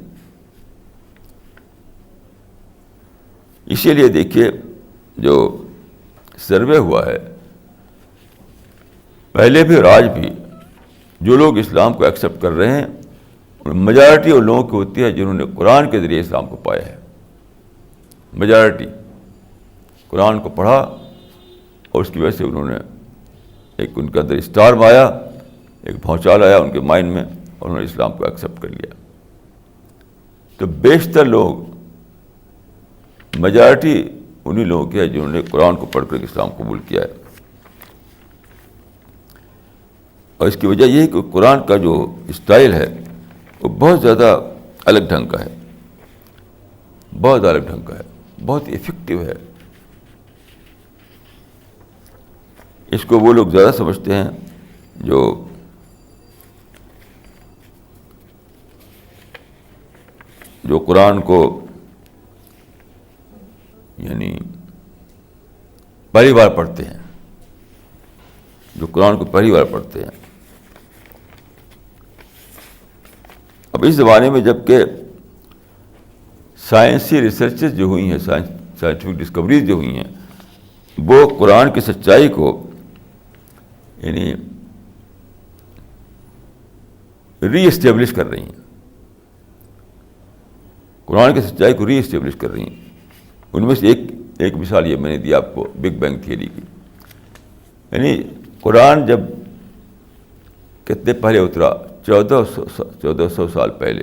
S1: اسی لیے دیکھیے جو سروے ہوا ہے, پہلے بھی اور آج بھی جو لوگ اسلام کو ایکسیپٹ کر رہے ہیں میجارٹی ان لوگوں کی ہوتی ہے جنہوں نے قرآن کے ذریعے اسلام کو پایا ہے. میجارٹی قرآن کو پڑھا اور اس کی وجہ سے انہوں نے ان کے اندر اسٹار آیا, ایک بھونچال آیا ان کے مائنڈ میں, اور انہوں نے اسلام کو ایکسیپٹ کر لیا. تو بیشتر لوگ, میجارٹی انہی لوگوں کی ہے جنہوں نے قرآن کو پڑھ کر اسلام قبول کیا ہے. اور اس کی وجہ یہ ہے کہ قرآن کا جو اسٹائل ہے وہ بہت زیادہ الگ ڈھنگ کا ہے, بہت الگ ڈھنگ کا ہے, بہت افیکٹو ہے. اس کو وہ لوگ زیادہ سمجھتے ہیں جو قرآن کو یعنی پہلی بار پڑھتے ہیں, جو قرآن کو پہلی بار پڑھتے ہیں. اب اس زمانے میں جب کہ سائنسی ریسرچز جو ہوئی ہیں, سائنٹیفک ڈسکوریز جو ہوئی ہیں, وہ قرآن کی سچائی کو یعنی ری اسٹیبلش کر رہی ہیں، قرآن کی سچائی کو ری اسٹیبلش کر رہی ہیں. ان میں سے ایک مثال یہ میں نے دی آپ کو بگ بینگ تھیوری کی. یعنی قرآن جب کتنے پہلے اترا، 1400 سال پہلے،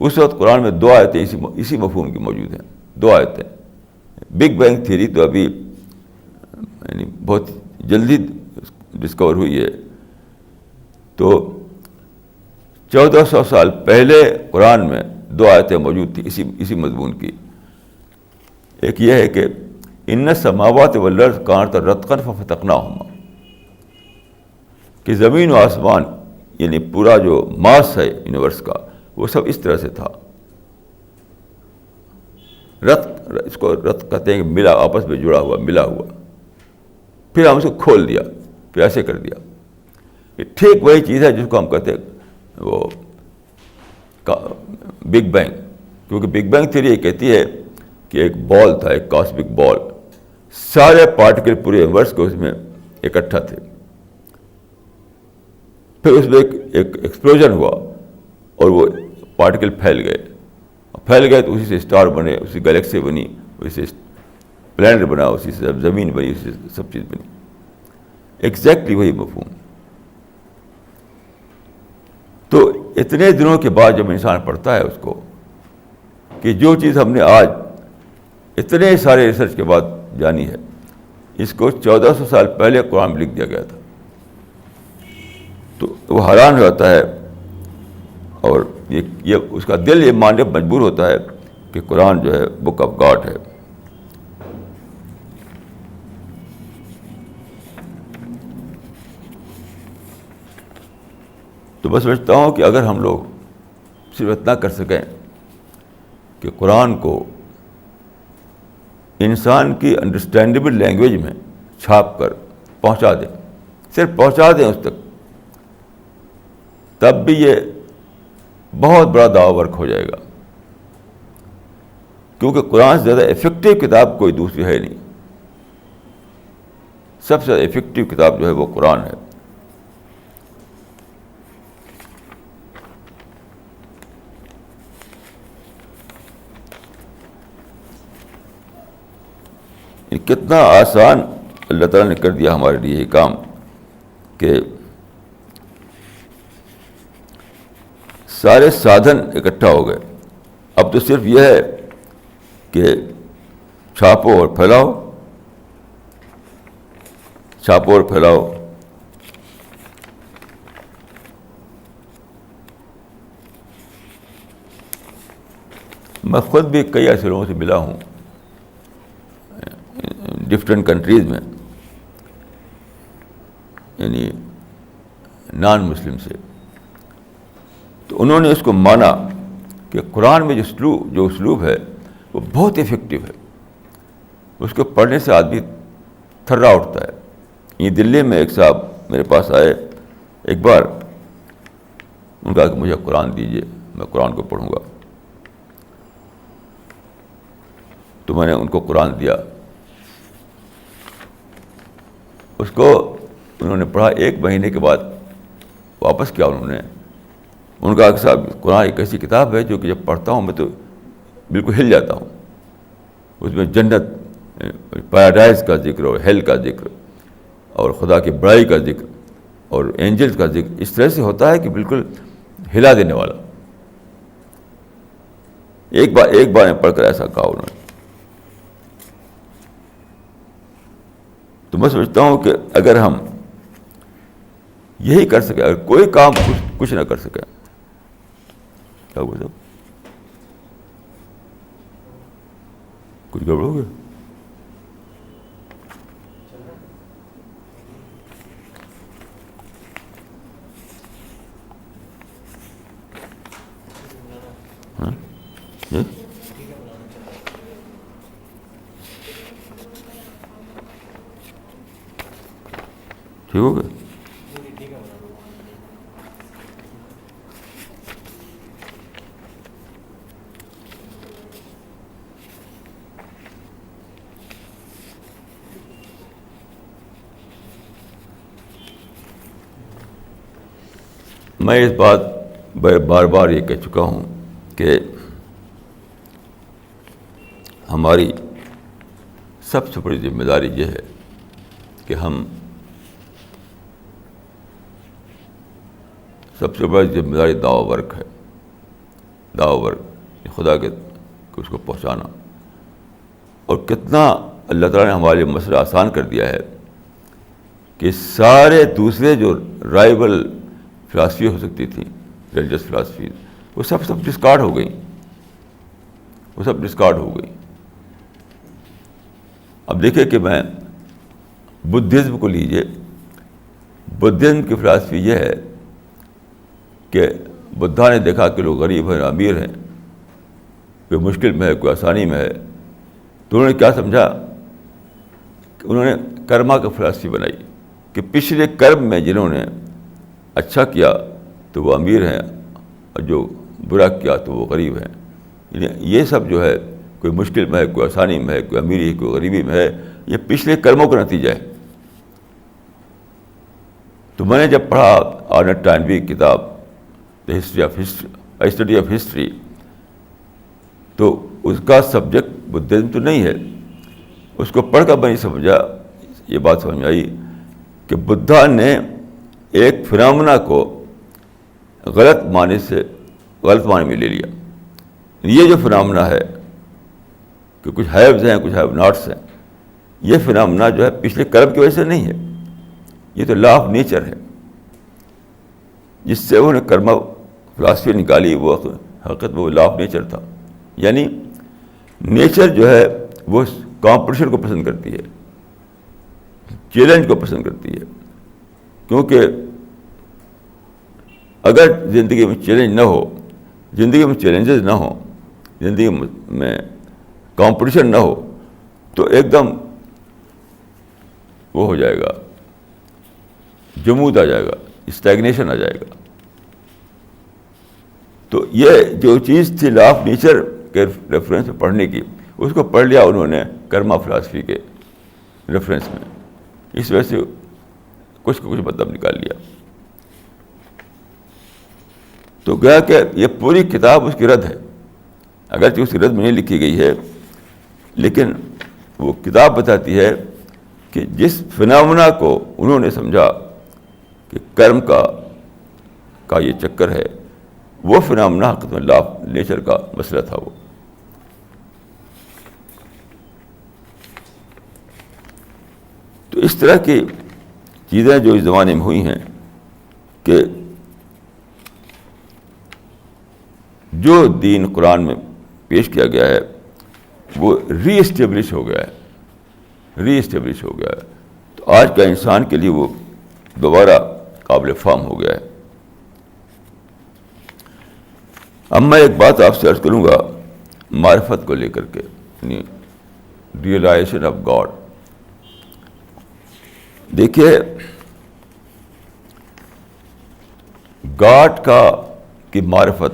S1: اس وقت قرآن میں 2 آیتیں اسی مفہوم کی موجود ہیں. 2 آیتیں. بگ بینگ تھیوری تو ابھی یعنی بہت جلدی ڈسکور ہوئی ہے. تو 1400 سال پہلے قرآن میں 2 آیتیں موجود تھیں اسی مضمون کی. ایک یہ ہے کہ ان السماوات والارض کانتا رتقا ففتقناہما، کہ زمین و آسمان یعنی پورا جو ماس ہے یونیورس کا وہ سب اس طرح سے تھا. اس کو رت کہتے ہیں کہ ملا، آپس میں جڑا ہوا، ملا ہوا. پھر ہم اس کو کھول دیا، پھر ایسے کر دیا. یہ ٹھیک وہی چیز ہے جس کو ہم کہتے ہیں وہ بگ بینگ. کیونکہ بگ بینگ تھیوری یہ کہتی ہے کہ ایک بال تھا، ایک کاسمک بال، سارے پارٹیکل پورے یونیورس کے اس میں اکٹھا تھے. پھر اس میں ایک ایکسپلوژن ہوا اور وہ پارٹیکل پھیل گئے تو اسی سے اسٹار بنے، اسی گلیکسی بنی، اسی سے پلانٹ بنا، اسی سے زمین بنی، اسی سے سب چیز بنی. ایگزیکٹلی وہی مفہوم. تو اتنے دنوں کے بعد جب انسان پڑھتا ہے اس کو کہ جو چیز ہم نے آج اتنے سارے ریسرچ کے بعد جانی ہے، اس کو 1400 سال پہلے قرآن میں لکھ دیا گیا تھا، تو وہ حیران ہو جاتا ہے. اور یہ اس کا دل یہ ماننے پر مجبور ہوتا ہے کہ قرآن جو ہے بک آف گاڈ ہے. تو میں سمجھتا ہوں کہ اگر ہم لوگ صرف اتنا کر سکیں کہ قرآن کو انسان کی انڈرسٹینڈیبل لینگویج میں چھاپ کر پہنچا دیں، صرف پہنچا دیں اس تک، تب بھی یہ بہت بڑا دعوی ورک ہو جائے گا. کیونکہ قرآن سے زیادہ افیکٹو کتاب کوئی دوسری ہے نہیں. سب سے زیادہ افیکٹو کتاب جو ہے وہ قرآن ہے. یہ کتنا آسان اللہ تعالیٰ نے کر دیا ہمارے لیے یہ کام کہ سارے سادھن اکٹھا ہو گئے. اب تو صرف یہ ہے کہ چھاپو اور پھیلاؤ، چھاپو اور پھیلاؤ. میں خود بھی کئی ایسے لوگوں سے ملا ہوں ڈفرینٹ کنٹریز میں، یعنی نان مسلم سے. تو انہوں نے اس کو مانا کہ قرآن میں جو اسلوب ہے وہ بہت افیکٹو ہے. اس کو پڑھنے سے آدمی تھرا اٹھتا ہے. یہ دلی میں ایک صاحب میرے پاس آئے ایک بار، ان کا کہ مجھے قرآن دیجیے، میں قرآن کو پڑھوں گا. تو میں نے ان کو قرآن دیا. اس کو انہوں نے پڑھا. 1 مہینے کے بعد واپس کیا انہوں نے. ان کا کہ صاحب قرآن ایک ایسی کتاب ہے جو کہ جب پڑھتا ہوں میں تو بالکل ہل جاتا ہوں. اس میں جنت، پیراڈائز کا ذکر اور ہیل کا ذکر اور خدا کی بڑائی کا ذکر اور اینجلز کا ذکر اس طرح سے ہوتا ہے کہ بالکل ہلا دینے والا. ایک بار میں پڑھ کر ایسا کہا انہوں نے. تو میں سمجھتا ہوں کہ اگر ہم یہی کر سکیں، اگر کوئی کام کچھ نہ کر سکیں، کیا ہوا صاحب؟ کچھ گڑبڑ ہو گیا؟ ہاں جی ٹھیک ہو گیا. میں اس بات بار بار یہ کہہ چکا ہوں کہ ہماری سب سے بڑی ذمہ داری یہ ہے کہ ہم سب سے بڑی ذمہ داری دعوی ورک ہے. دعوی ورک خدا کے اس کو پہنچانا. اور کتنا اللہ تعالیٰ نے ہمارے لیے مسئلہ آسان کر دیا ہے کہ سارے دوسرے جو رائیول فلاسفی ہو سکتی تھیں, ریلیجس فلاسفی, وہ سب ڈسکارڈ ہو گئیں. وہ سب ڈسکارڈ ہو گئی. اب دیکھیں کہ میں بدھزم کو لیجیے. بدھزم کی فلاسفی یہ ہے کہ بدھا نے دیکھا کہ لوگ غریب ہیں, امیر ہیں, کوئی مشکل میں ہے, کوئی آسانی میں ہے, تو انہوں نے کیا سمجھا کہ انہوں نے کرما کی فلاسفی بنائی کہ پچھلے کرم میں جنہوں نے اچھا کیا تو وہ امیر ہیں, اور جو برا کیا تو وہ غریب ہیں. یعنی یہ سب جو ہے, کوئی مشکل میں ہے, کوئی آسانی میں ہے, کوئی امیری ہے, کوئی غریبی میں ہے, یہ پچھلے کرموں کا نتیجہ ہے. تو میں نے جب پڑھا آرنلڈ ٹائنبی کی کتاب اسٹڈی آف ہسٹری, تو اس کا سبجیکٹ بدھزم تو نہیں ہے. اس کو پڑھ کر میں نے سمجھا, یہ بات سمجھ میں آئی کہ بدھا نے ایک فنامنا کو غلط معنی میں لے لیا. یہ جو فنامنا ہے کہ کچھ ہیوز ہیں, کچھ ہیو ناٹس ہیں, یہ فنامنا جو ہے پچھلے کرم کی وجہ سے نہیں ہے. یہ تو لا آف نیچر ہے, جس سے انہوں نے کرما فلاسفی نکالی. وہ حقیقت میں وہ لا آف نیچر تھا. یعنی نیچر جو ہے وہ کمپٹیشن کو پسند کرتی ہے, چیلنج کو پسند کرتی ہے. کیونکہ اگر زندگی میں چیلنج نہ ہو, زندگی میں چیلنجز نہ ہوں, زندگی میں کمپٹیشن نہ ہو, تو ایک دم وہ ہو جائے گا, جمود آ جائے گا, اسٹیگنیشن آ جائے گا. تو یہ جو چیز تھی لا آف نیچر کے ریفرنس میں پڑھنے کی, اس کو پڑھ لیا انہوں نے کرما فلاسفی کے ریفرنس میں. اس وجہ سے کچھ مطلب نکال لیا. تو گیا کہ یہ پوری کتاب اس کی رد ہے. اگرچہ اس کی رد میں نہیں لکھی گئی ہے, لیکن وہ کتاب بتاتی ہے کہ جس فنامنا کو انہوں نے سمجھا کہ کرم کا یہ چکر ہے, وہ فنامنا حقیقت میں لا آف نیچر کا مسئلہ تھا. وہ تو اس طرح کی چیزیں جو اس زمانے میں ہوئی ہیں کہ جو دین قرآن میں پیش کیا گیا ہے وہ ری اسٹیبلش ہو گیا ہے. تو آج کا انسان کے لیے وہ دوبارہ قابل فہم ہو گیا ہے. اب میں ایک بات آپ سے عرض کروں گا معرفت کو لے کر کے, یعنی ریئلائزیشن آف گاڈ. دیکھیے, گاڈ کی معرفت,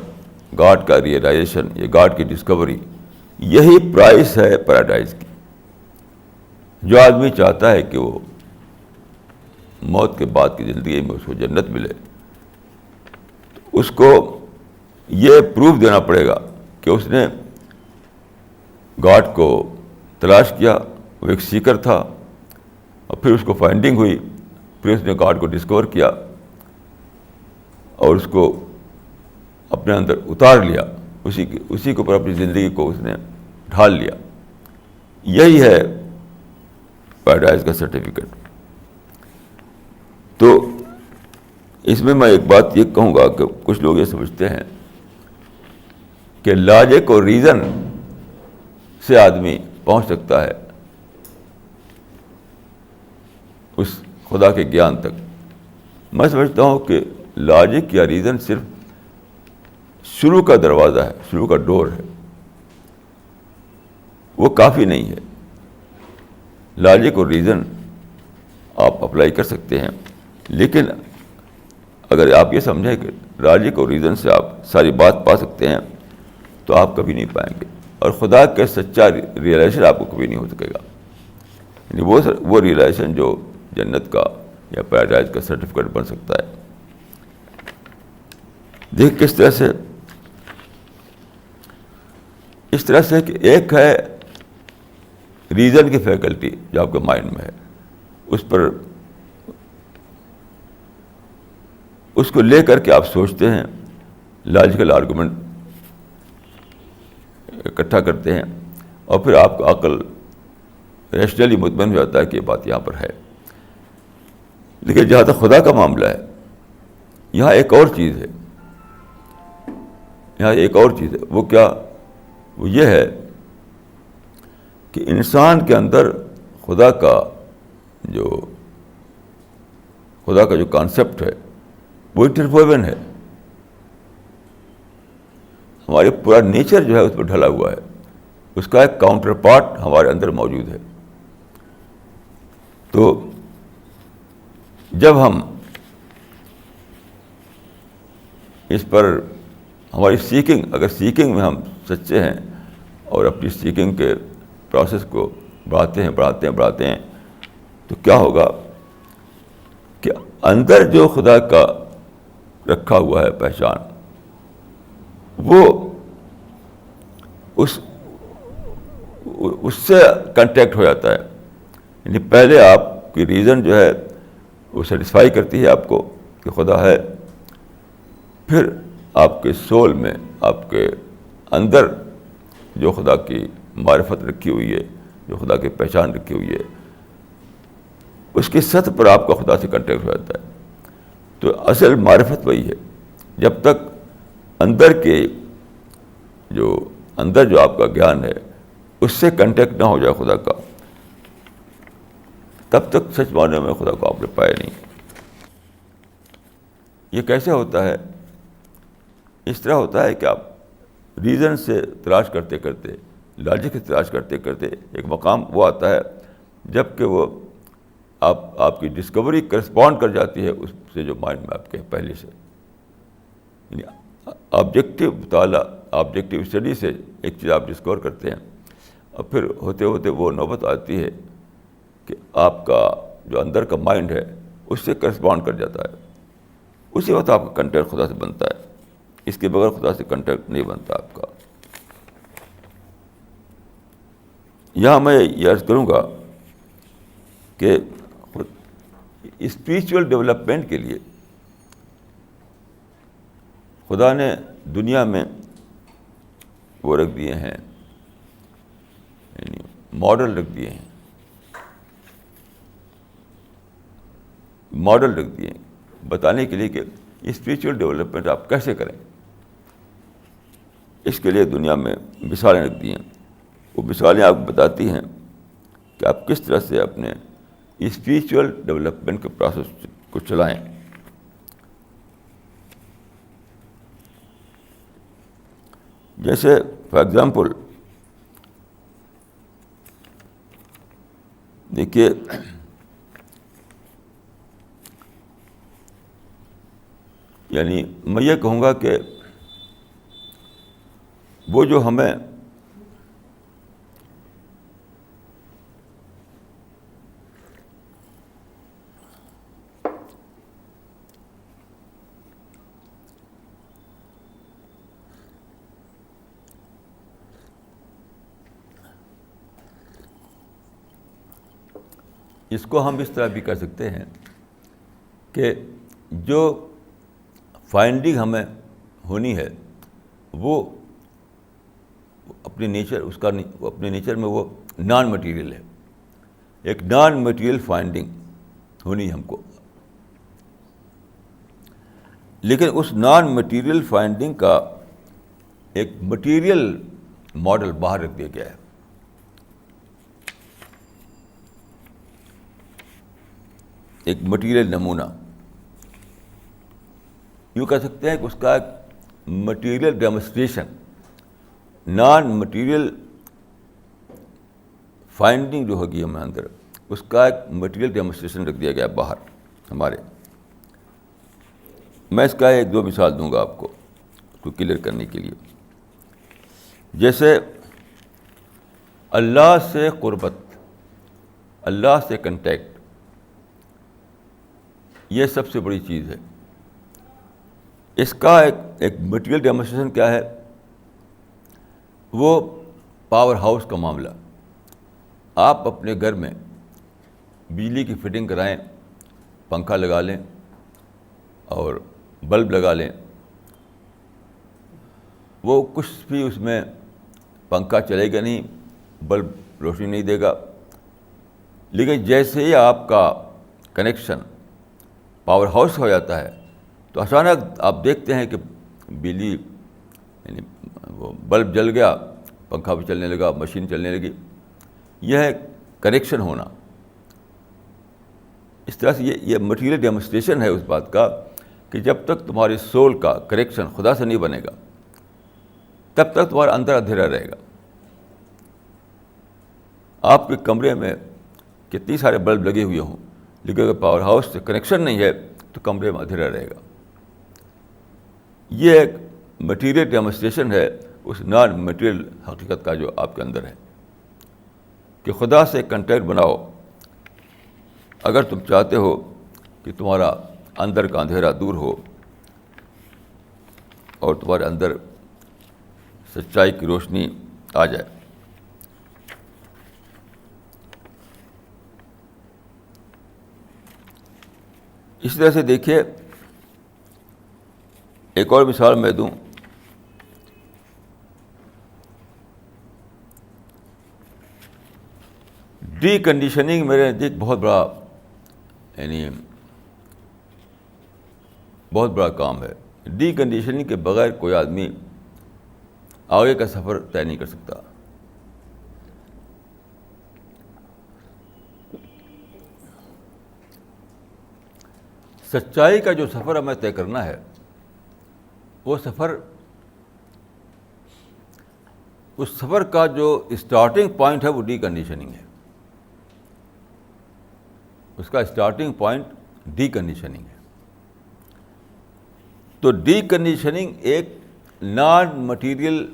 S1: گاڈ کا ریئلائزیشن, یہ گاڈ کی ڈسکوری, یہی پرائس ہے پیراڈائز کی. جو آدمی چاہتا ہے کہ وہ موت کے بعد کی زندگی میں اس کو جنت ملے, اس کو یہ پروف دینا پڑے گا کہ اس نے گاڈ کو تلاش کیا, وہ ایک سیکر تھا, اور پھر اس کو فائنڈنگ ہوئی, پھر اس نے گاڈ کو ڈسکور کیا اور اس کو اپنے اندر اتار لیا, اسی کے اوپر اپنی زندگی کو اس نے ڈھال لیا. یہی ہے پیراڈائز کا سرٹیفکیٹ. تو اس میں ایک بات یہ کہوں گا کہ کچھ لوگ یہ سمجھتے ہیں کہ لاجک اور ریزن سے آدمی پہنچ سکتا ہے اس خدا کے گیان تک. میں سمجھتا ہوں کہ لاجک یا ریزن صرف شروع کا دروازہ ہے, شروع کا ڈور ہے, وہ کافی نہیں ہے. لاجک اور ریزن آپ اپلائی کر سکتے ہیں, لیکن اگر آپ یہ سمجھیں کہ لاجک اور ریزن سے آپ ساری بات پا سکتے ہیں تو آپ کبھی نہیں پائیں گے, اور خدا کا سچا ریئلائزیشن آپ کو کبھی نہیں ہو سکے گا. یعنی وہ ریئلائزیشن جو جنت کا یا پیراڈائز کا سرٹیفکیٹ بن سکتا ہے. دیکھ کس طرح سے، اس طرح سے کہ ایک ہے ریزن کی فیکلٹی جو آپ کے مائنڈ میں ہے، اس پر اس کو لے کر کے آپ سوچتے ہیں، لاجیکل آرگومنٹ اکٹھا کرتے ہیں، اور پھر آپ کا عقل ریشنلی مطمئن ہو جاتا ہے کہ یہ بات یہاں پر ہے. لیکن جہاں تک خدا کا معاملہ ہے، یہاں ایک اور چیز ہے، یہاں ایک اور چیز ہے. وہ کیا؟ وہ یہ ہے کہ انسان کے اندر خدا کا جو کانسیپٹ ہے وہ انٹرووون ہے. ہمارے پورا نیچر جو ہے اس پہ ڈھلا ہوا ہے، اس کا ایک کاؤنٹر پارٹ ہمارے اندر موجود ہے. تو جب ہم اس پر ہماری سیکنگ، اگر سیکنگ میں ہم سچے ہیں اور اپنی سیکنگ کے پروسیس کو بڑھاتے ہیں تو کیا ہوگا کہ اندر جو خدا کا رکھا ہوا ہے پہچان، وہ اس سے کنٹیکٹ ہو جاتا ہے. یعنی پہلے آپ کی ریزن جو ہے وہ سیٹسفائی کرتی ہے آپ کو کہ خدا ہے، پھر آپ کے سول میں، آپ کے اندر جو خدا کی معرفت رکھی ہوئی ہے، جو خدا کی پہچان رکھی ہوئی ہے، اس کی سطح پر آپ کا خدا سے کنٹیکٹ ہو جاتا ہے. تو اصل معرفت وہی ہے. جب تک اندر جو آپ کا گیان ہے اس سے کنٹیکٹ نہ ہو جائے خدا کا، تب تک سچ معنی میں خدا کو آپ نے پایا نہیں. یہ کیسے ہوتا ہے؟ اس طرح ہوتا ہے کہ آپ ریزن سے تلاش کرتے کرتے، لاجک سے تلاش کرتے کرتے ایک مقام وہ آتا ہے جب کہ وہ آپ کی ڈسکوری کرسپونڈ کر جاتی ہے اس سے جو مائنڈ میں آپ کے پہلے سے. یعنی آبجیکٹو مطالعہ، آبجیکٹو اسٹڈی سے ایک چیز آپ ڈسکور کرتے ہیں، اور پھر ہوتے ہوتے وہ نوبت آتی ہے کہ آپ کا جو اندر کا مائنڈ ہے اس سے کرسپونڈ کر جاتا ہے. اسی وقت آپ کا کنٹیکٹ خدا سے بنتا ہے. اس کے بغیر خدا سے کنٹیکٹ نہیں بنتا آپ کا. یہاں میں یہ عرض کروں گا کہ اسپریچول ڈیولپمنٹ کے لیے خدا نے دنیا میں وہ رکھ دیے ہیں، یعنی ماڈل رکھ دیے ہیں، ماڈل رکھ دیے ہیں بتانے کے لیے کہ اسپریچول ڈیولپمنٹ آپ کیسے کریں. اس کے لیے دنیا میں مثالیں رکھ دی ہیں. وہ مثالیں آپ کو بتاتی ہیں کہ آپ کس طرح سے اپنے اسپریچول ڈیولپمنٹ کے پروسیس کو چلائیں. جیسے فار ایگزامپل دیکھیے، یعنی میں یہ کہوں گا کہ وہ جو ہمیں اس کو ہم اس طرح بھی کہہ سکتے ہیں کہ جو فائنڈنگ ہمیں ہونی ہے وہ اپنے نیچر اپنے نیچر میں وہ نان مٹیریل ہے. ایک نان مٹیریل فائنڈنگ ہونی ہے ہم کو، لیکن اس نان مٹیریل فائنڈنگ کا ایک مٹیریل ماڈل باہر رکھ دیا گیا ہے. ایک مٹیریل نمونہ، یوں کہہ سکتے ہیں کہ اس کا ایک material demonstration, non material finding جو ہوگی ہمیں اندر، اس کا ایک مٹیریل ڈیمونسٹریشن رکھ دیا گیا باہر ہمارے. میں اس کا ایک دو مثال دوں گا آپ کو کلیئر کرنے کے لیے. جیسے اللہ سے قربت، اللہ سے کنٹیکٹ، یہ سب سے بڑی چیز ہے. اس کا ایک مٹیریل ڈیمونسٹریشن کیا ہے؟ وہ پاور ہاؤس کا معاملہ. آپ اپنے گھر میں بجلی کی فٹنگ کرائیں، پنکھا لگا لیں اور بلب لگا لیں، وہ کچھ بھی اس میں پنکھا چلے گا نہیں، بلب روشنی نہیں دے گا. لیکن جیسے ہی آپ کا کنیکشن پاور ہاؤس ہو جاتا ہے تو اچانک آپ دیکھتے ہیں کہ بجلی یعنی وہ بلب جل گیا، پنکھا بھی چلنے لگا، مشین چلنے لگی. یہ ہے کنیکشن ہونا. اس طرح سے یہ مٹیریل ڈیمونسٹریشن ہے اس بات کا کہ جب تک تمہاری سول کا کنیکشن خدا سے نہیں بنے گا تب تک تمہارا اندر اندھیرا رہے گا. آپ کے کمرے میں کتنی سارے بلب لگے ہوئے ہوں لیکن اگر پاور ہاؤس سے کنیکشن نہیں ہے تو کمرے میں اندھیرا رہے گا. یہ ایک مٹیریل ڈیمونسٹریشن ہے اس نان مٹیریل حقیقت کا جو آپ کے اندر ہے کہ خدا سے کنٹیکٹ بناؤ. اگر تم چاہتے ہو کہ تمہارا اندر کا اندھیرا دور ہو اور تمہارے اندر سچائی کی روشنی آ جائے. اس طرح سے دیکھیے، ایک اور مثال میں دوں. ڈی کنڈیشننگ میرے نزدیک بہت بڑا کام ہے. ڈی کنڈیشننگ کے بغیر کوئی آدمی آگے کا سفر طے نہیں کر سکتا. سچائی کا جو سفر ہمیں طے کرنا ہے وہ سفر، اس سفر کا جو اسٹارٹنگ پوائنٹ ہے وہ ڈی کنڈیشننگ ہے. اس کا اسٹارٹنگ پوائنٹ ڈی کنڈیشننگ ہے. تو ڈی کنڈیشننگ ایک نان مٹیریل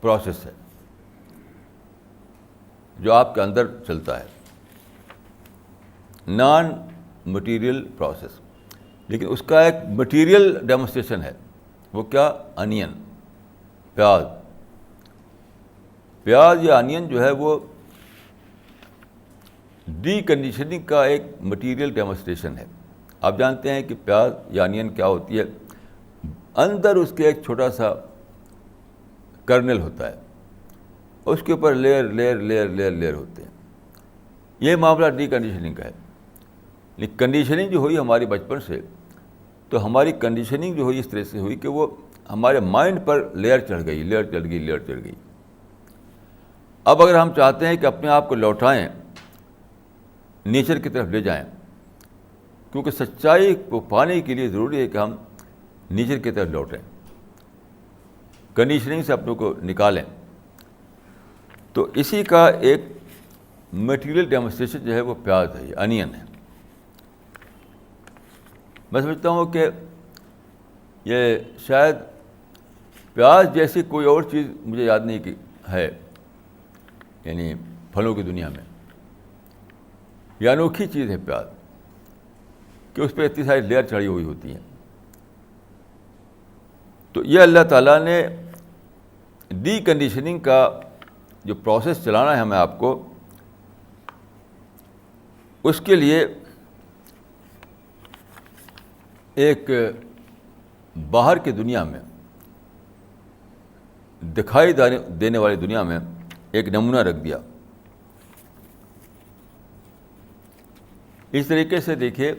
S1: پروسیس ہے جو آپ کے اندر چلتا ہے، نان مٹیریل پروسیس. لیکن اس کا ایک مٹیریل ڈیمونسٹریشن ہے. وہ کیا؟ انین، پیاز. پیاز یا انین جو ہے وہ ڈی کنڈیشننگ کا ایک مٹیریل ڈیمونسٹریشن ہے. آپ جانتے ہیں کہ پیاز یا انین کیا ہوتی ہے؟ اندر اس کے ایک چھوٹا سا کرنل ہوتا ہے، اس کے اوپر layer layer layer layer layer ہوتے ہیں. یہ معاملہ ڈی کنڈیشننگ کا ہے. لیکن کنڈیشننگ جو ہوئی ہماری بچپن سے، تو ہماری کنڈیشننگ جو ہوئی اس طرح سے ہوئی کہ وہ ہمارے مائنڈ پر لیئر چڑھ گئی، لیئر چڑھ گئی، لیئر چڑھ گئی. اب اگر ہم چاہتے ہیں کہ اپنے آپ کو لوٹائیں، نیچر کی طرف لے جائیں، کیونکہ سچائی کو پانے کے لیے ضروری ہے کہ ہم نیچر کی طرف لوٹیں، کنڈیشننگ سے اپنے کو نکالیں. تو اسی کا ایک میٹیریل ڈیمونسٹریشن جو ہے وہ پیاز ہے، انین ہے. میں سمجھتا ہوں کہ یہ شاید پیاز جیسی کوئی اور چیز مجھے یاد نہیں کہ ہے، یعنی پھلوں کی دنیا میں یہ انوکھی چیز ہے پیاز کہ اس پہ اتنی ساری لیئر چڑھی ہوئی ہوتی ہیں. تو یہ اللہ تعالیٰ نے ڈی کنڈیشننگ کا جو پروسیس چلانا ہے ہمیں آپ کو، اس کے لیے ایک باہر کی دنیا میں، دکھائی دینے والی دنیا میں ایک نمونہ رکھ دیا. اس طریقے سے دیکھیے،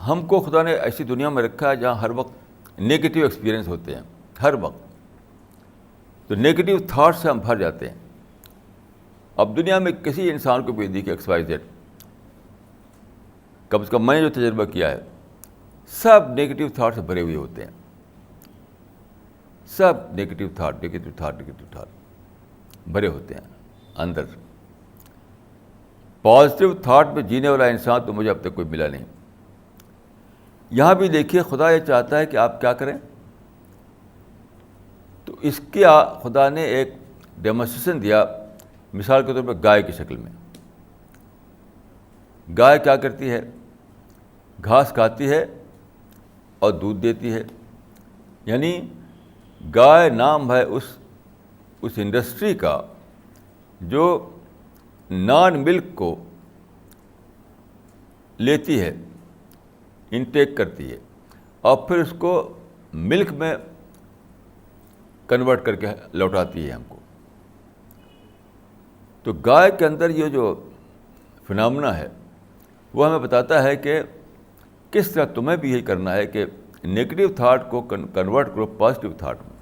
S1: ہم کو خدا نے ایسی دنیا میں رکھا ہے جہاں ہر وقت نیگیٹو ایکسپیرئنس ہوتے ہیں، ہر وقت. تو نیگیٹو تھاٹ سے ہم بھر جاتے ہیں. اب دنیا میں کسی انسان کو بھی دیکھیے ایکس وائی زیڈ، کم از کم میں نے جو تجربہ کیا ہے، سب نیگیٹو تھاٹ سے بھرے ہوئے ہوتے ہیں. سب نیگیٹو تھاٹ بھرے ہوتے ہیں اندر. پازیٹیو تھاٹ میں جینے والا انسان تو مجھے اب تک کوئی ملا نہیں. یہاں بھی دیکھیے خدا یہ چاہتا ہے کہ آپ کیا کریں. تو اس کے خدا نے ایک ڈیمونسٹریشن دیا، مثال کے طور پر گائے کی شکل میں. گائے کیا کرتی ہے؟ گھاس کھاتی ہے اور دودھ دیتی ہے. یعنی گائے نام ہے اس انڈسٹری کا جو نان ملک کو لیتی ہے, انٹیک کرتی ہے, اور پھر اس کو ملک میں کنورٹ کر کے لوٹاتی ہے ہم کو. تو گائے کے اندر یہ جو فنامنا ہے وہ ہمیں بتاتا ہے کہ کس طرح تمہیں بھی یہی کرنا ہے کہ نگیٹو تھاٹ کو کنورٹ کرو پازیٹیو تھاٹ میں,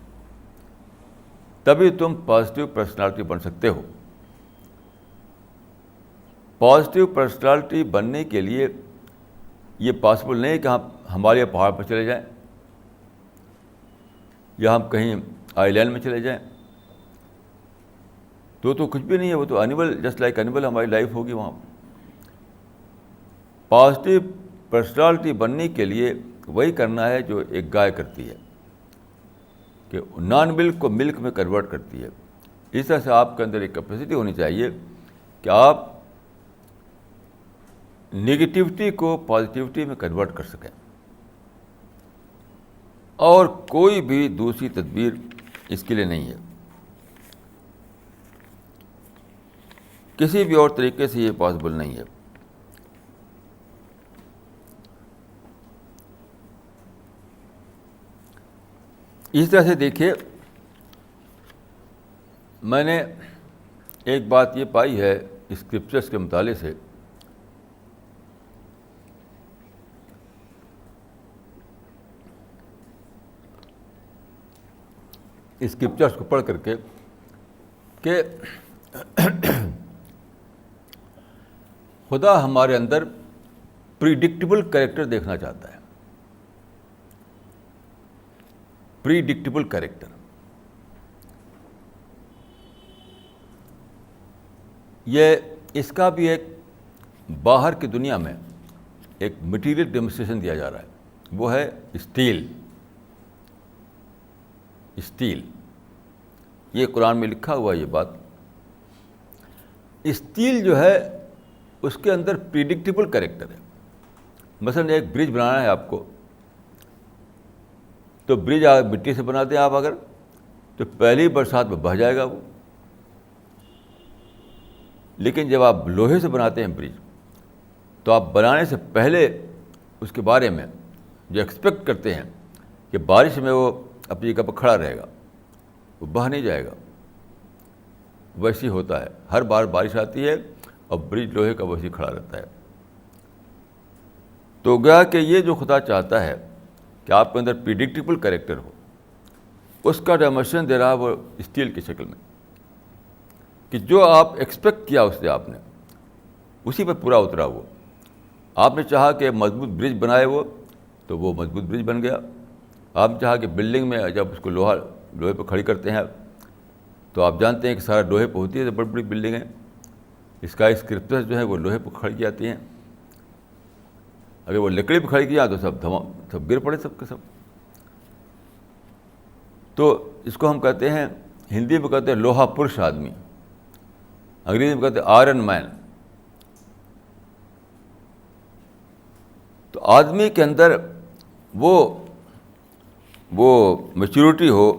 S1: تبھی تم پازیٹیو پرسنالٹی بن سکتے ہو. پازیٹیو پرسنالٹی بننے کے لیے یہ پاسبل نہیں کہ ہمارے پہاڑ پر چلے جائیں یا ہم کہیں آئی لینڈ میں چلے جائیں. تو کچھ بھی نہیں ہے, وہ تو اینیمل, جسٹ لائک اینیمل ہماری لائف ہوگی وہاں. پازیٹیو پرسنالٹی بننے کے لیے وہی کرنا ہے جو ایک گائے کرتی ہے, کہ نان ملک کو ملک میں کنورٹ کرتی ہے. اس طرح سے آپ کے اندر ایک کیپیسٹی ہونی چاہیے کہ آپ نگیٹیوٹی کو پازیٹیوٹی میں کنورٹ کر سکیں, اور کوئی بھی دوسری تدبیر اس کے لیے نہیں ہے. کسی بھی اور طریقے سے یہ پاسبل نہیں ہے. اس طرح سے دیکھیے, میں نے ایک بات یہ پائی ہے اسکرپچرس کے مطالعے سے, اسکرپچرس کو پڑھ کر کے, کہ خدا ہمارے اندر پریڈکٹیبل کریکٹر دیکھنا چاہتا ہے. پریڈکٹیبل کریکٹر, یہ اس کا بھی ایک باہر کی دنیا میں ایک مٹیریل ڈیمونسٹریشن دیا جا رہا ہے, وہ ہے اسٹیل. اسٹیل, یہ قرآن میں لکھا ہوا یہ بات. اسٹیل جو ہے اس کے اندر پریڈکٹیبل کریکٹر ہے. مثلاً ایک برج بنانا ہے آپ کو, تو برج مٹی سے بناتے ہیں آپ اگر, تو پہلی برسات میں بہہ جائے گا وہ. لیکن جب آپ لوہے سے بناتے ہیں برج, تو آپ بنانے سے پہلے اس کے بارے میں جو ایکسپیکٹ کرتے ہیں کہ بارش میں وہ اپنی جگہ پر کھڑا رہے گا, وہ بہہ نہیں جائے گا. ویسے ہی ہوتا ہے, ہر بار بارش آتی ہے اور برج لوہے کا ویسے ہی کھڑا رہتا ہے. تو گیا کہ یہ جو خدا چاہتا ہے کہ آپ کے اندر پریڈکٹیبل کریکٹر ہو, اس کا ڈیمونسٹریشن دے رہا ہے وہ اسٹیل کی شکل میں, کہ جو آپ ایکسپیکٹ کیا اس سے آپ نے اسی پہ پورا اترا. وہ آپ نے چاہا کہ مضبوط برج بنائے وہ, تو وہ مضبوط برج بن گیا. آپ نے چاہا کہ بلڈنگ میں جب اس کو لوہے پہ کھڑی کرتے ہیں, تو آپ جانتے ہیں کہ سارا لوہے پہ ہوتی ہے, بڑی بڑی بلڈنگیں, اسکائی اسکرپچر جو ہے وہ لوہے پہ کھڑی جاتی ہیں. اگر وہ لکڑی پہ کھڑی کیا تو سب گر پڑے سب کے سب. تو اس کو ہم کہتے ہیں, ہندی میں کہتے ہیں لوہا پرش آدمی, انگریزی میں کہتے ہیں آئرن مین. تو آدمی کے اندر وہ میچورٹی ہو,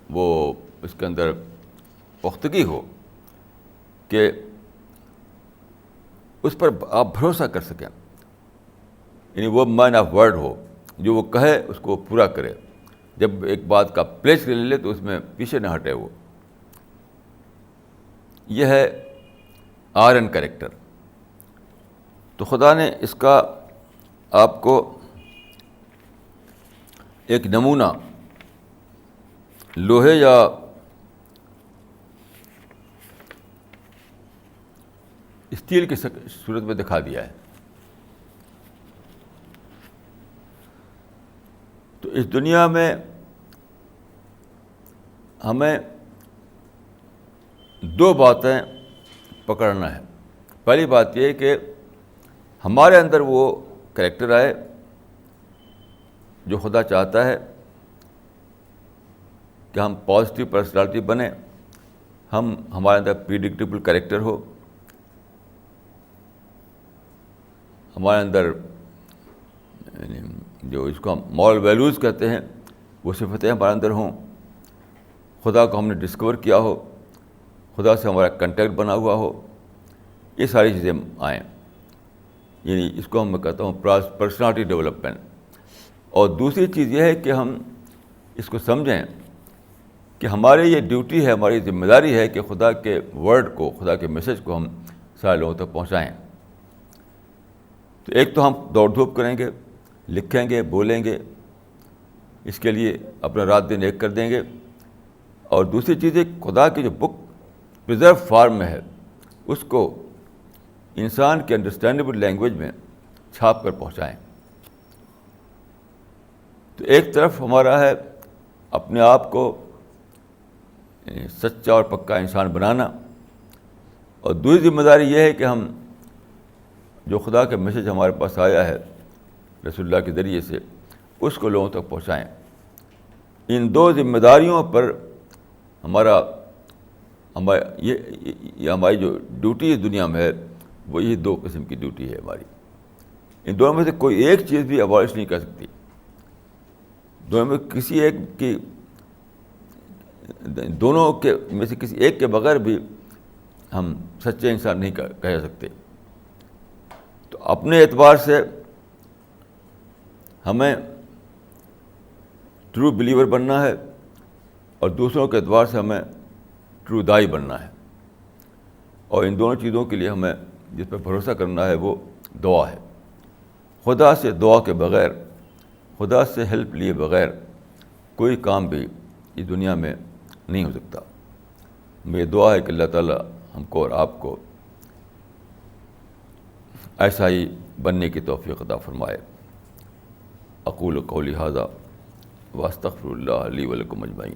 S1: وہ اس کے اندر پختگی ہو کہ اس پر آپ بھروسہ کر سکیں. یعنی وہ مین آف ورڈ ہو, جو وہ کہے اس کو پورا کرے. جب ایک بات کا پلیج لے لے تو اس میں پیچھے نہ ہٹے. وہ یہ ہے آئرن کریکٹر. تو خدا نے اس کا آپ کو ایک نمونہ لوہے یا اسٹیل کی صورت میں دکھا دیا ہے. تو اس دنیا میں ہمیں دو باتیں پکڑنا ہے. پہلی بات یہ کہ ہمارے اندر وہ کریکٹر آئے جو خدا چاہتا ہے کہ ہم پازیٹیو پرسنالٹی بنیں, ہمارے اندر پریڈکٹیبل کریکٹر ہو, ہمارے اندر یعنی جو اس کو ہم مورل ویلیوز کہتے ہیں وہ صفتیں ہمارے اندر ہوں، خدا کو ہم نے ڈسکور کیا ہو، خدا سے ہمارا کنٹیکٹ بنا ہوا ہو، یہ ساری چیزیں آئیں. یعنی اس کو میں کہتا ہوں پرسنالٹی ڈیولپمنٹ. اور دوسری چیز یہ ہے کہ ہم اس کو سمجھیں کہ ہماری یہ ڈیوٹی ہے، ہماری ذمہ داری ہے کہ خدا کے ورڈ کو، خدا کے میسج کو ہم سارے لوگوں تک پہنچائیں. تو ایک تو ہم دوڑ دھوپ کریں گے، لکھیں گے، بولیں گے، اس کے لیے اپنا رات دن ایک کر دیں گے. اور دوسری چیز ہے خدا کی جو بک پریزرو فارم میں ہے اس کو انسان کے انڈرسٹینڈیبل لینگویج میں چھاپ کر پہنچائیں. تو ایک طرف ہمارا ہے اپنے آپ کو سچا اور پکا انسان بنانا، اور دوسری ذمہ داری یہ ہے کہ ہم جو خدا کا میسج ہمارے پاس آیا ہے رسول اللہ کے ذریعے سے اس کو لوگوں تک پہنچائیں. ان دو ذمہ داریوں پر یہ ہماری جو ڈیوٹی اس دنیا میں ہے وہ یہ دو قسم کی ڈیوٹی ہے ہماری. ان دونوں میں سے کوئی ایک چیز بھی ابالش نہیں کر سکتی. دونوں میں کسی ایک کی دونوں کے میں سے کسی ایک کے بغیر بھی ہم سچے انسان نہیں کہہ سکتے. تو اپنے اعتبار سے ہمیں ٹرو بلیور بننا ہے اور دوسروں کے اعتبار سے ہمیں ٹرو دائی بننا ہے. اور ان دونوں چیزوں کے لیے ہمیں جس پہ بھروسہ کرنا ہے وہ دعا ہے. خدا سے دعا کے بغیر، خدا سے ہیلپ لیے بغیر کوئی کام بھی اس دنیا میں نہیں ہو سکتا. میری دعا ہے کہ اللہ تعالیٰ ہم کو اور آپ کو ایسا ہی بننے کی توفیق عطا فرمائے. اقول قولی ھذا واستغفر اللہ لی ولکم اجمعین.